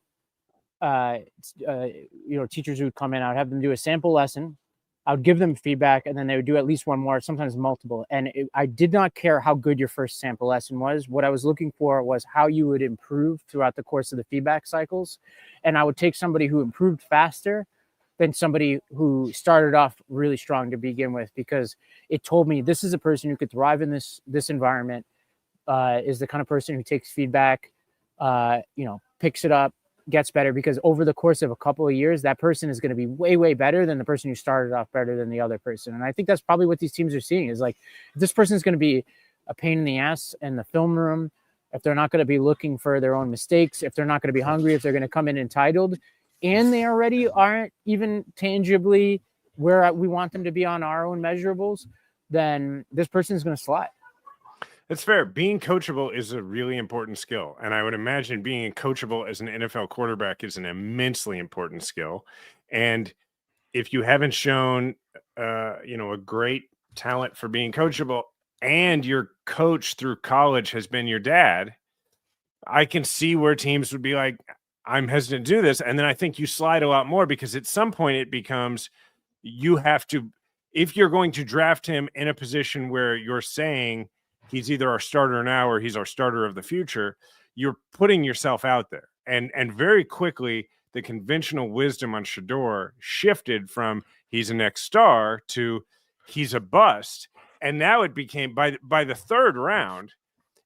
teachers who would come in, I would have them do a sample lesson. I would give them feedback, and then they would do at least one more, sometimes multiple. And I did not care how good your first sample lesson was. What I was looking for was how you would improve throughout the course of the feedback cycles. And I would take somebody who improved faster than somebody who started off really strong to begin with, because it told me this is a person who could thrive in this environment, is the kind of person who takes feedback, picks it up, gets better, because over the course of a couple of years, that person is going to be way, way better than the person who started off better than the other person. And I think that's probably what these teams are seeing, is like, if this person is going to be a pain in the ass in the film room, if they're not going to be looking for their own mistakes, if they're not going to be hungry, if they're going to come in entitled, and they already aren't even tangibly where we want them to be on our own measurables, then this person is going to slide. That's fair. Being coachable is a really important skill. And I would imagine being coachable as an NFL quarterback is an immensely important skill. And if you haven't shown, a great talent for being coachable, and your coach through college has been your dad, I can see where teams would be like, I'm hesitant to do this. And then I think you slide a lot more, because at some point it becomes, you have to, if you're going to draft him in a position where you're saying he's either our starter now or he's our starter of the future, you're putting yourself out there. And very quickly, the conventional wisdom on Shedeur shifted from he's a next star to he's a bust. And now it became, by the third round,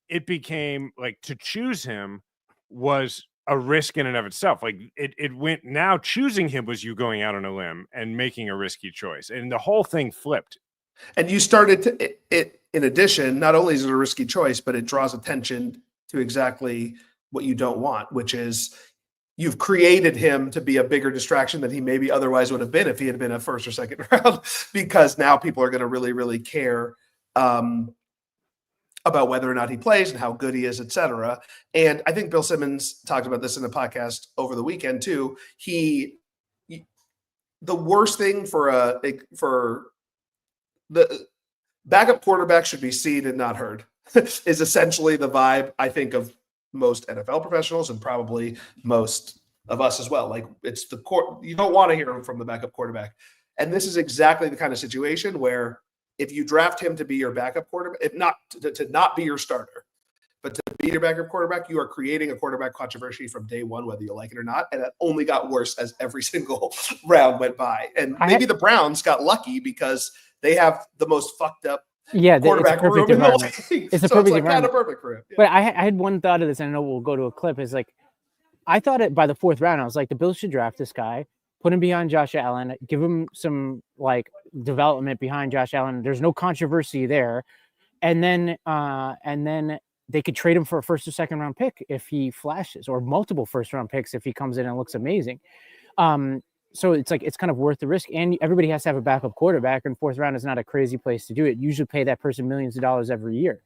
it became like, to choose him was a risk in and of itself. Like, it went, now choosing him was you going out on a limb and making a risky choice. And the whole thing flipped. And you started to, it in addition, not only is it a risky choice, but it draws attention to exactly what you don't want, which is you've created him to be a bigger distraction than he maybe otherwise would have been if he had been a first or second round, because now people are going to really, really care about whether or not he plays and how good he is, et cetera. And I think Bill Simmons talked about this in the podcast over the weekend too. The worst thing for the backup quarterback should be seen and not heard is essentially the vibe, I think, of most NFL professionals and probably most of us as well. Like, it's the court. You don't want to hear from the backup quarterback. And this is exactly the kind of situation where if you draft him to be your backup quarterback, if not to not be your starter, but to be your backup quarterback, you are creating a quarterback controversy from day one, whether you like it or not. And it only got worse as every single round went by. And maybe the Browns got lucky because they have the most fucked up quarterback room in the league. It's a so perfect it's like kind environment. of perfect for him. Yeah. But I had one thought of this, and I know we'll go to a clip. Is like, I thought it by the fourth round, I was like, the Bills should draft this guy, put him behind Josh Allen, give him some like development behind Josh Allen. There's no controversy there. And then they could trade him for a first or second round pick if he flashes, or multiple first round picks if he comes in and looks amazing. So it's like, it's kind of worth the risk. And everybody has to have a backup quarterback, and fourth round is not a crazy place to do it. You usually pay that person millions of dollars every year.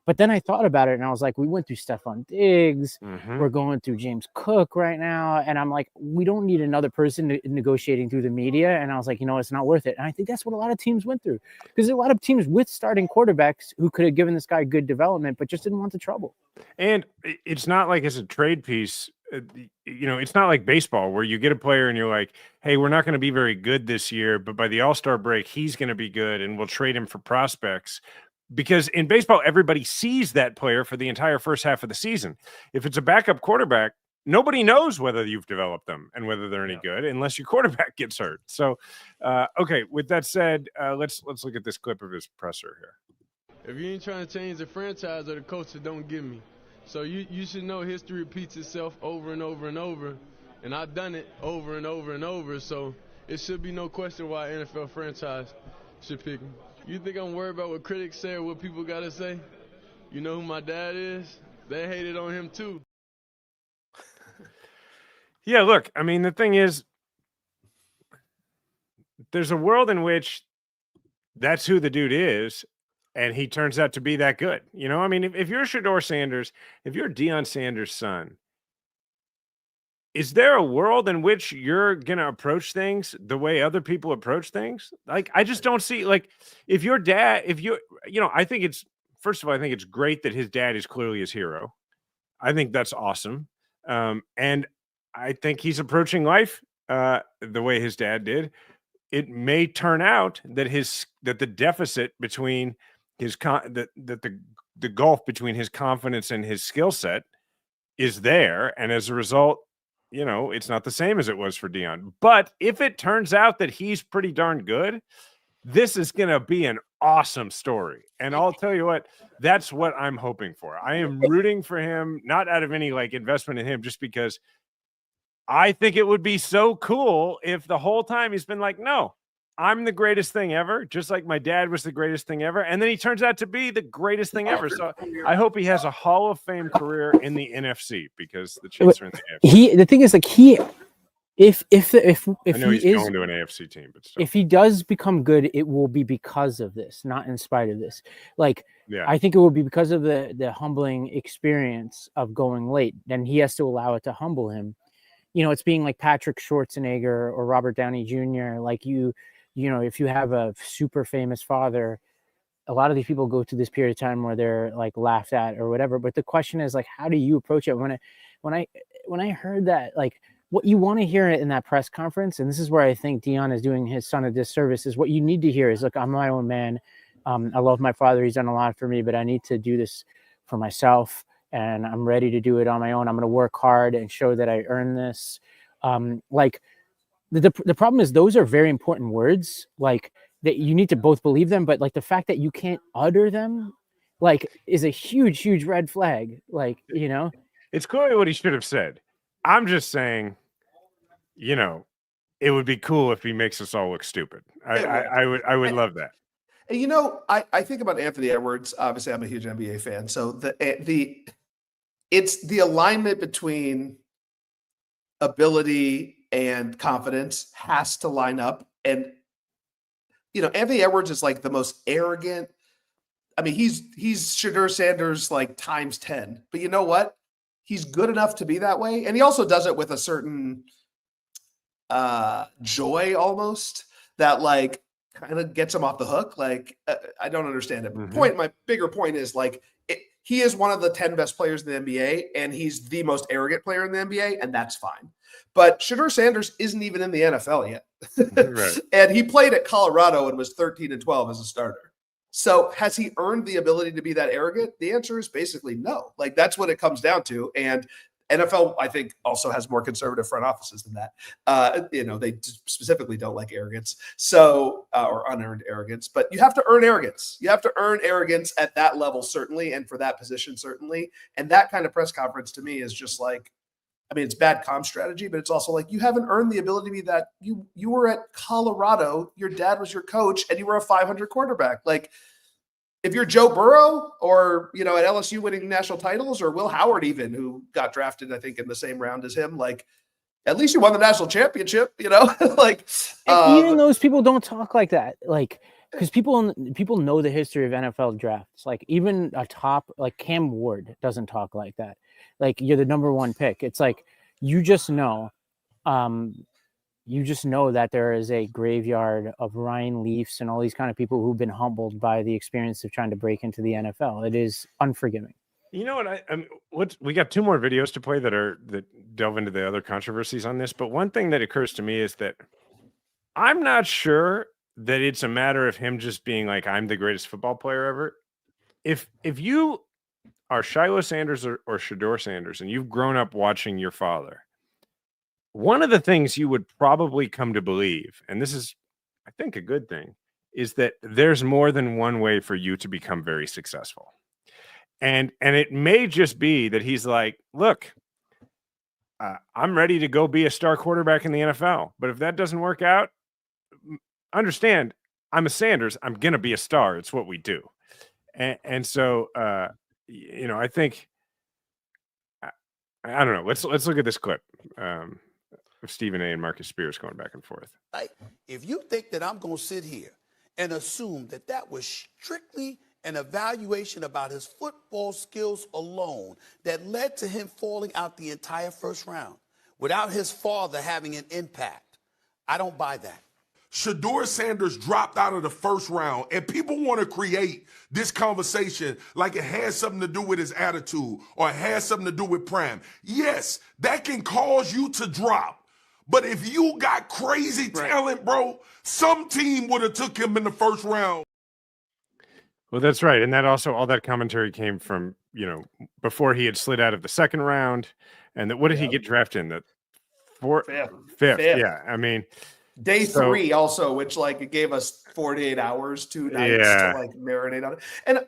But then I thought about it, and I was like, we went through Stephon Diggs. Mm-hmm. We're going through James Cook right now. And I'm like, we don't need another person negotiating through the media. And I was like, it's not worth it. And I think that's what a lot of teams went through, because there are a lot of teams with starting quarterbacks who could have given this guy good development, but just didn't want the trouble. And it's not like it's a trade piece. It's not like baseball where you get a player and you're like, hey, we're not going to be very good this year, but by the All-Star break, he's going to be good, and we'll trade him for prospects. because in baseball, everybody sees that player for the entire first half of the season. If it's a backup quarterback, nobody knows whether you've developed them and whether they're any good unless your quarterback gets hurt. So, okay, with that said, let's look at this clip of his presser here. If you ain't trying to change the franchise or the culture, don't give me. So you should know history repeats itself over and over and over, and I've done it over and over and over, so it should be no question why an NFL franchise should pick me. You think I'm worried about what critics say or what people got to say? You know who my dad is? They hated on him too. Yeah, look, I mean, the thing is, there's a world in which that's who the dude is, and he turns out to be that good. You know, I mean, if you're Shedeur Sanders, if you're Deion Sanders' son, is there a world in which you're going to approach things the way other people approach things? Like, I just don't see, like, if your dad, I think it's, first of all, I think it's great that his dad is clearly his hero. I think that's awesome. And I think he's approaching life the way his dad did. It may turn out that the deficit between the gulf between his confidence and his skill set is there, and as a result, it's not the same as it was for Deion. But if it turns out that he's pretty darn good, this is going to be an awesome story. And I'll tell you what, that's what I'm hoping for. I am rooting for him, not out of any investment in him, just because I think it would be so cool if the whole time he's been like, no, I'm the greatest thing ever, just like my dad was the greatest thing ever. And then he turns out to be the greatest thing ever. So I hope he has a Hall of Fame career in the NFC, because the Chiefs are in the AFC. The thing is, if I know he he's is going to an AFC team, but still. If he does become good, it will be because of this, not in spite of this. I think it will be because of the humbling experience of going late. Then he has to allow it to humble him. It's being like Patrick Schwarzenegger or Robert Downey Jr. If you have a super famous father, a lot of these people go through this period of time where they're laughed at or whatever. But the question is how do you approach it? When I heard that, what you want to hear in that press conference, and this is where I think Deion is doing his son a disservice, is what you need to hear is, look, I'm my own man. I love my father. He's done a lot for me, but I need to do this for myself, and I'm ready to do it on my own. I'm going to work hard and show that I earned this. The problem is those are very important words, that you need to both believe them, but the fact that you can't utter them, is a huge, huge red flag. It's clearly what he should have said. I'm just saying, it would be cool if he makes us all look stupid. I would love that. And I think about Anthony Edwards. Obviously, I'm a huge NBA fan, so it's the alignment between ability and confidence has to line up. And Anthony Edwards is the most arrogant. I mean, he's Shedeur Sanders times 10. But you know what? He's good enough to be that way, and he also does it with a certain joy almost that kind of gets him off the hook. I don't understand it. Mm-hmm. My bigger point is he is one of the 10 best players in the NBA, and he's the most arrogant player in the NBA, and that's fine. But Shedeur Sanders isn't even in the NFL yet. Right. And he played at Colorado and was 13-12 as a starter. So has he earned the ability to be that arrogant? The answer is basically no. That's what it comes down to. And NFL, I think, also has more conservative front offices than that. They specifically don't like arrogance, or unearned arrogance. But you have to earn arrogance. You have to earn arrogance at that level, certainly, and for that position, certainly. And that kind of press conference to me is just it's bad comm strategy, but it's also you haven't earned the ability to be that. You were at Colorado, your dad was your coach, and you were a 500 quarterback. If you're Joe Burrow or, at LSU winning national titles, or Will Howard even, who got drafted, I think, in the same round as him, at least you won the national championship, even those people don't talk like that. Because people know the history of NFL drafts. Even a top, Cam Ward doesn't talk like that. You're the number one pick. It's you just know. You just know that there is a graveyard of Ryan Leafs and all these kind of people who've been humbled by the experience of trying to break into the NFL. It is unforgiving. You know what? We got two more videos to play that delve into the other controversies on this. But one thing that occurs to me is that I'm not sure that it's a matter of him just being I'm the greatest football player ever. if you are Shedeur Sanders or Shedeur Sanders, and you've grown up watching your father, one of the things you would probably come to believe, and this is, I think, a good thing, is that there's more than one way for you to become very successful. And it may just be that he's like, look, I'm ready to go be a star quarterback in the NFL. But if that doesn't work out, understand, I'm a Sanders. I'm going to be a star. It's what we do. And so, I think, I don't know. Let's look at this clip of Stephen A. and Marcus Spears going back and forth. If you think that I'm going to sit here and assume that that was strictly an evaluation about his football skills alone that led to him falling out the entire first round without his father having an impact, I don't buy that. Shedeur Sanders dropped out of the first round, and people want to create this conversation like it has something to do with his attitude or it has something to do with prime. Yes, that can cause you to drop. But if you got crazy talent, bro, some team would have took him in the first round. Well, that's right. And that also, all that commentary came from, before he had slid out of the second round. And that, what did he get drafted in? The fifth. Yeah. I mean, day 3 also, which it gave us 48 hours, 2 nights to marinate on it. And,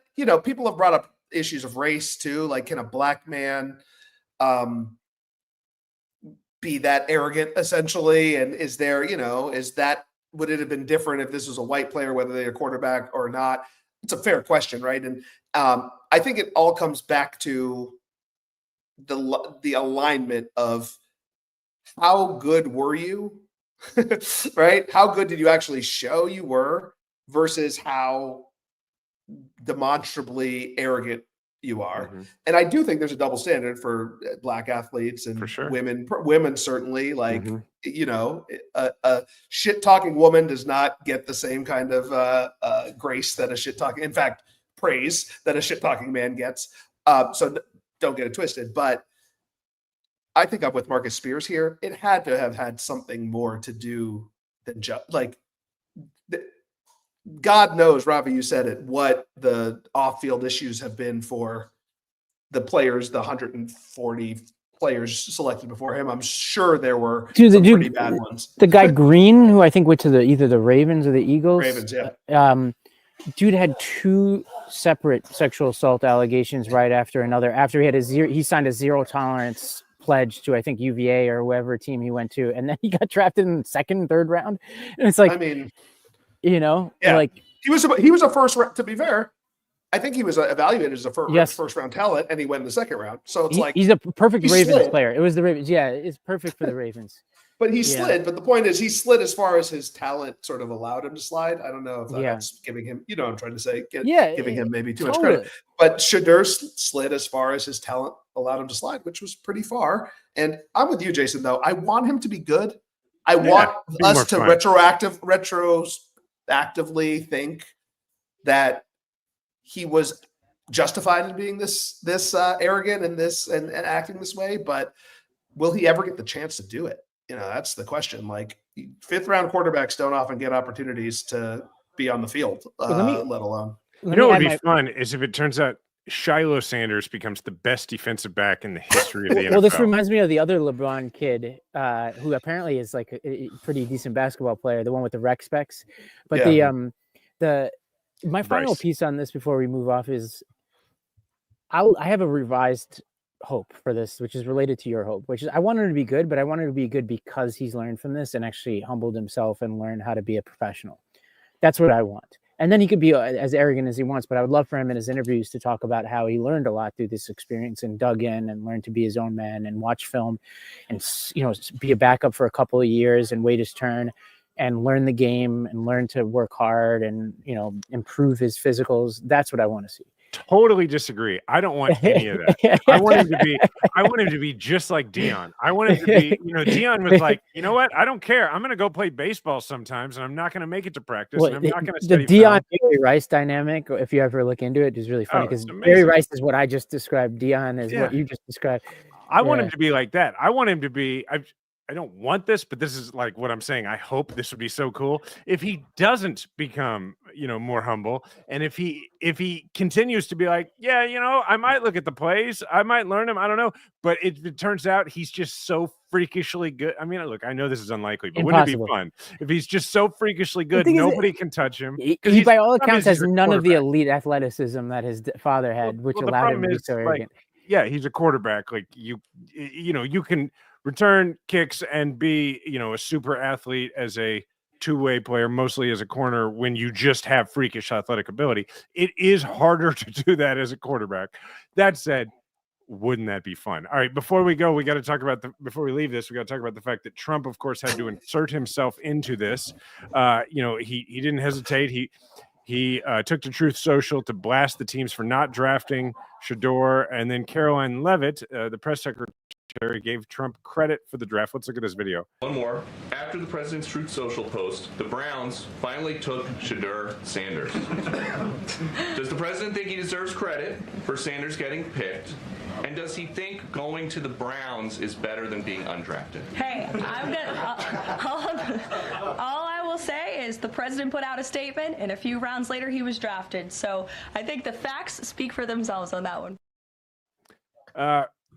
people have brought up issues of race too. Like, can a black man be that arrogant essentially? And is there, would it have been different if this was a white player, whether they're a quarterback or not? It's a fair question, right? And I think it all comes back to the alignment of how good were you, right? How good did you actually show you were versus how demonstrably arrogant you are. Mm-hmm. And I do think there's a double standard for black athletes and women certainly. Like, a shit talking woman does not get the same kind of grace that a shit talking, in fact, praise that a shit talking man gets. So don't get it twisted. But I think I'm with Marcus Spears here. It had to have had something more to do than just God knows, Ravi, you said it, what the off-field issues have been for the players, the 140 players selected before him. I'm sure there were some pretty bad ones. The guy Green, who I think went to either the Ravens or the Eagles. Ravens, yeah. Dude had 2 separate sexual assault allegations right after another. After he signed a zero tolerance pledge to, I think, UVA or whoever team he went to, and then he got drafted in the second and third round. And it's like, I mean, like he was a first round. To be fair, I think he was evaluated as a first round talent, and he went in the second round. So it's he's a perfect Ravens player. It was the Ravens. Yeah, it's perfect for the Ravens. But he slid. But the point is, he slid as far as his talent sort of allowed him to slide. I don't know if that's giving him, what I'm trying to say, giving him maybe too much credit. But Shedeur slid as far as his talent allowed him to slide, which was pretty far. And I'm with you, Jason, though. I want him to be good. I want us to retroactively think that he was justified in being this arrogant and acting this way. But will he ever get the chance to do it? That's the question. Like, 5th round quarterbacks don't often get opportunities to be on the field, let alone. What would be fun is if it turns out Shedeur Sanders becomes the best defensive back in the history of the NFL. Well, this reminds me of the other LeBron kid, who apparently is like a pretty decent basketball player, the one with the rec specs. But my final piece on this before we move off is I have a revised hope for this, which is related to your hope, which is I want him to be good, but I want him to be good because he's learned from this and actually humbled himself and learned how to be a professional. That's what I want. And then he could be as arrogant as he wants, but I would love for him in his interviews to talk about how he learned a lot through this experience and dug in and learned to be his own man and watch film and, be a backup for a couple of years and wait his turn and learn the game and learn to work hard and, improve his physicals. That's what I want to see. Totally disagree. I don't want any of that. I want him to be just like Dion. I want him to be, Dion was like, you know what? I don't care. I'm going to go play baseball sometimes and I'm not going to make it to practice. And I'm not going to study. The Dion Barry Rice dynamic, if you ever look into it, is really funny because Barry Rice is what I just described. Dion is what you just described. I want him to be like that. I want him to be, don't want this, but this is like what I'm saying. I hope this would be so cool if he doesn't become, more humble. And if he continues to be like, yeah, I might look at the plays, I might learn him. I don't know. But it turns out he's just so freakishly good. I mean, look, I know this is unlikely, but wouldn't it be fun if he's just so freakishly good, nobody can touch him? He by all accounts has none of the elite athleticism that his father had, which allowed him to be so arrogant. Yeah, he's a quarterback. Like you can return kicks and be, a super athlete as a two-way player, mostly as a corner, when you just have freakish athletic ability. It is harder to do that as a quarterback. That said, wouldn't that be fun? All right, before we go, before we leave this, we got to talk about the fact that Trump, of course, had to insert himself into this. He didn't hesitate. He took to Truth Social to blast the teams for not drafting Shedeur, and then Caroline Leavitt, the press secretary, gave Trump credit for the draft. Let's look at this video. One more. After the president's Truth Social post, the Browns finally took Shedeur Sanders. Does the president think he deserves credit for Sanders getting picked? And does he think going to the Browns is better than being undrafted? Hey, all I will say is the president put out a statement, and a few rounds later he was drafted. So I think the facts speak for themselves on that one.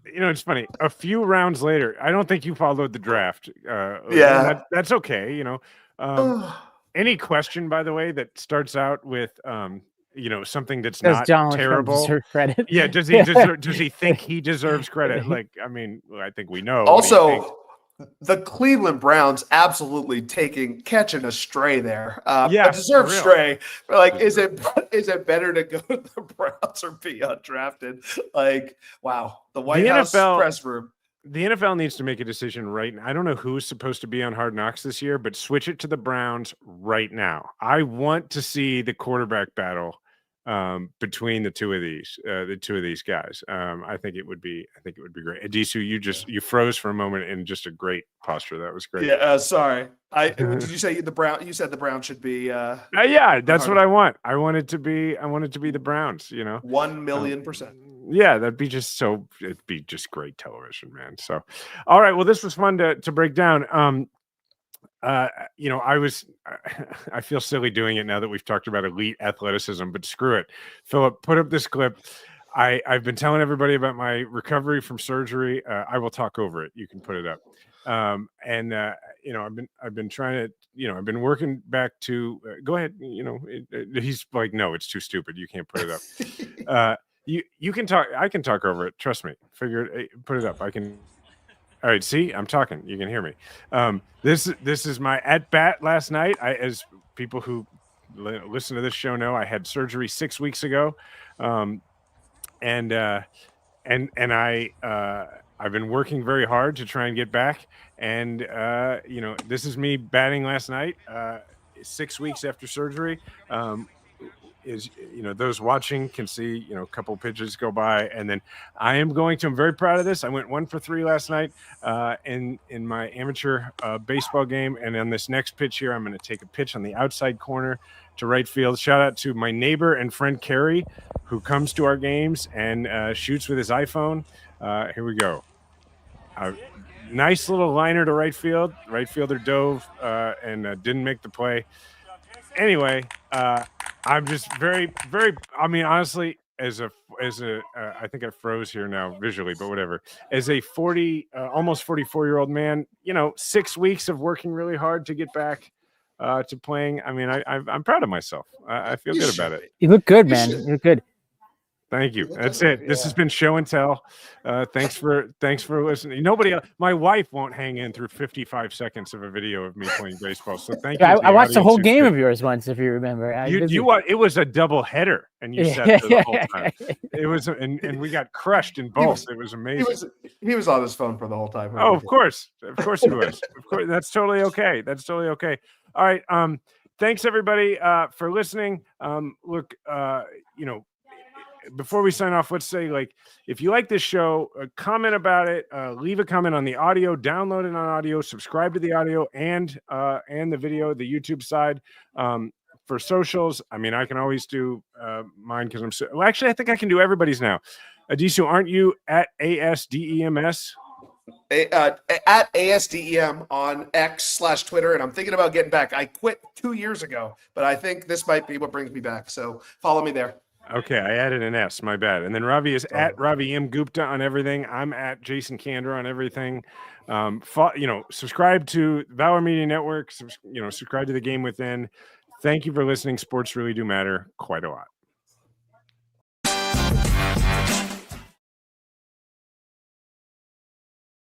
It's funny. A few rounds later, I don't think you followed the draft. That's okay. Any question, by the way, that starts out with something that's not terrible. Deserve credit? Yeah, does he think he deserves credit? Like, I mean, I think we know. Also, the Cleveland Browns absolutely catching a stray there. A deserved stray. Like, is it better to go to the Browns or be undrafted? Like, wow. The White House press room. The NFL needs to make a decision right now. I don't know who's supposed to be on Hard Knocks this year, but switch it to the Browns right now. I want to see the quarterback battle between the two of these guys. I think it would be great. Adisu, you froze for a moment in just a great posture. That was great. Yeah, sorry. Did you say the Brown? You said the Browns should be. Yeah, that's what I want. I want it to be the Browns. 1,000,000%. Yeah, it'd be just great television, man. So, all right. Well, this was fun to break down. I feel silly doing it now that we've talked about elite athleticism, but screw it. Philip, put up this clip. I've been telling everybody about my recovery from surgery. I will talk over it. You can put it up. I've been trying to, I've been working back to, go ahead. He's like, no, it's too stupid. You can't put it up. You can talk. I can talk over it. Trust me. Put it up. I can. All right. See, I'm talking. You can hear me. This is my at bat last night. As people who listen to this show know, I had surgery 6 weeks ago, and I've been working very hard to try and get back. And this is me batting last night, 6 weeks after surgery. Those watching can see, a couple pitches go by, and then I'm very proud of this. I went 1 for 3 last night in my amateur baseball game. And on this next pitch here, I'm going to take a pitch on the outside corner to right field. Shout out to my neighbor and friend, Kerry, who comes to our games and shoots with his iPhone. Here we go. Nice little liner to right field. Right fielder dove and didn't make the play. Anyway, I'm just very, very. I mean, honestly, I think I froze here now visually, but whatever. As a almost 44-year-old man, 6 weeks of working really hard to get back to playing. I mean, I'm proud of myself. I feel good about it. You look good, man. You look good. Thank you. That's it. This has been Show and Tell. Thanks for listening. Nobody else, my wife won't hang in through 55 seconds of a video of me playing baseball. So thank you. I watched the whole game of yours once, if you remember. It was a double header, and you sat there the whole time. It was, and we got crushed in both. It was amazing. He was on his phone for the whole time. Oh, of course he was. Of course, that's totally okay. All right. Thanks everybody for listening. Look, before we sign off, let's say, if you like this show, comment about it, leave a comment on the audio, download it on audio, subscribe to the audio and the video, the YouTube side. For socials, I mean, I can always do mine because actually, I think I can do everybody's now. Adisu, aren't you at ASDEMS? at ASDEM on X/Twitter, and I'm thinking about getting back. I quit 2 years ago, but I think this might be what brings me back. So follow me there. Okay, I added an S, my bad. And then Ravi is at Ravi M. Gupta on everything. I'm at Jason Kander on everything. Subscribe to Valor Media Network, subscribe to The Game Within. Thank you for listening. Sports really do matter quite a lot.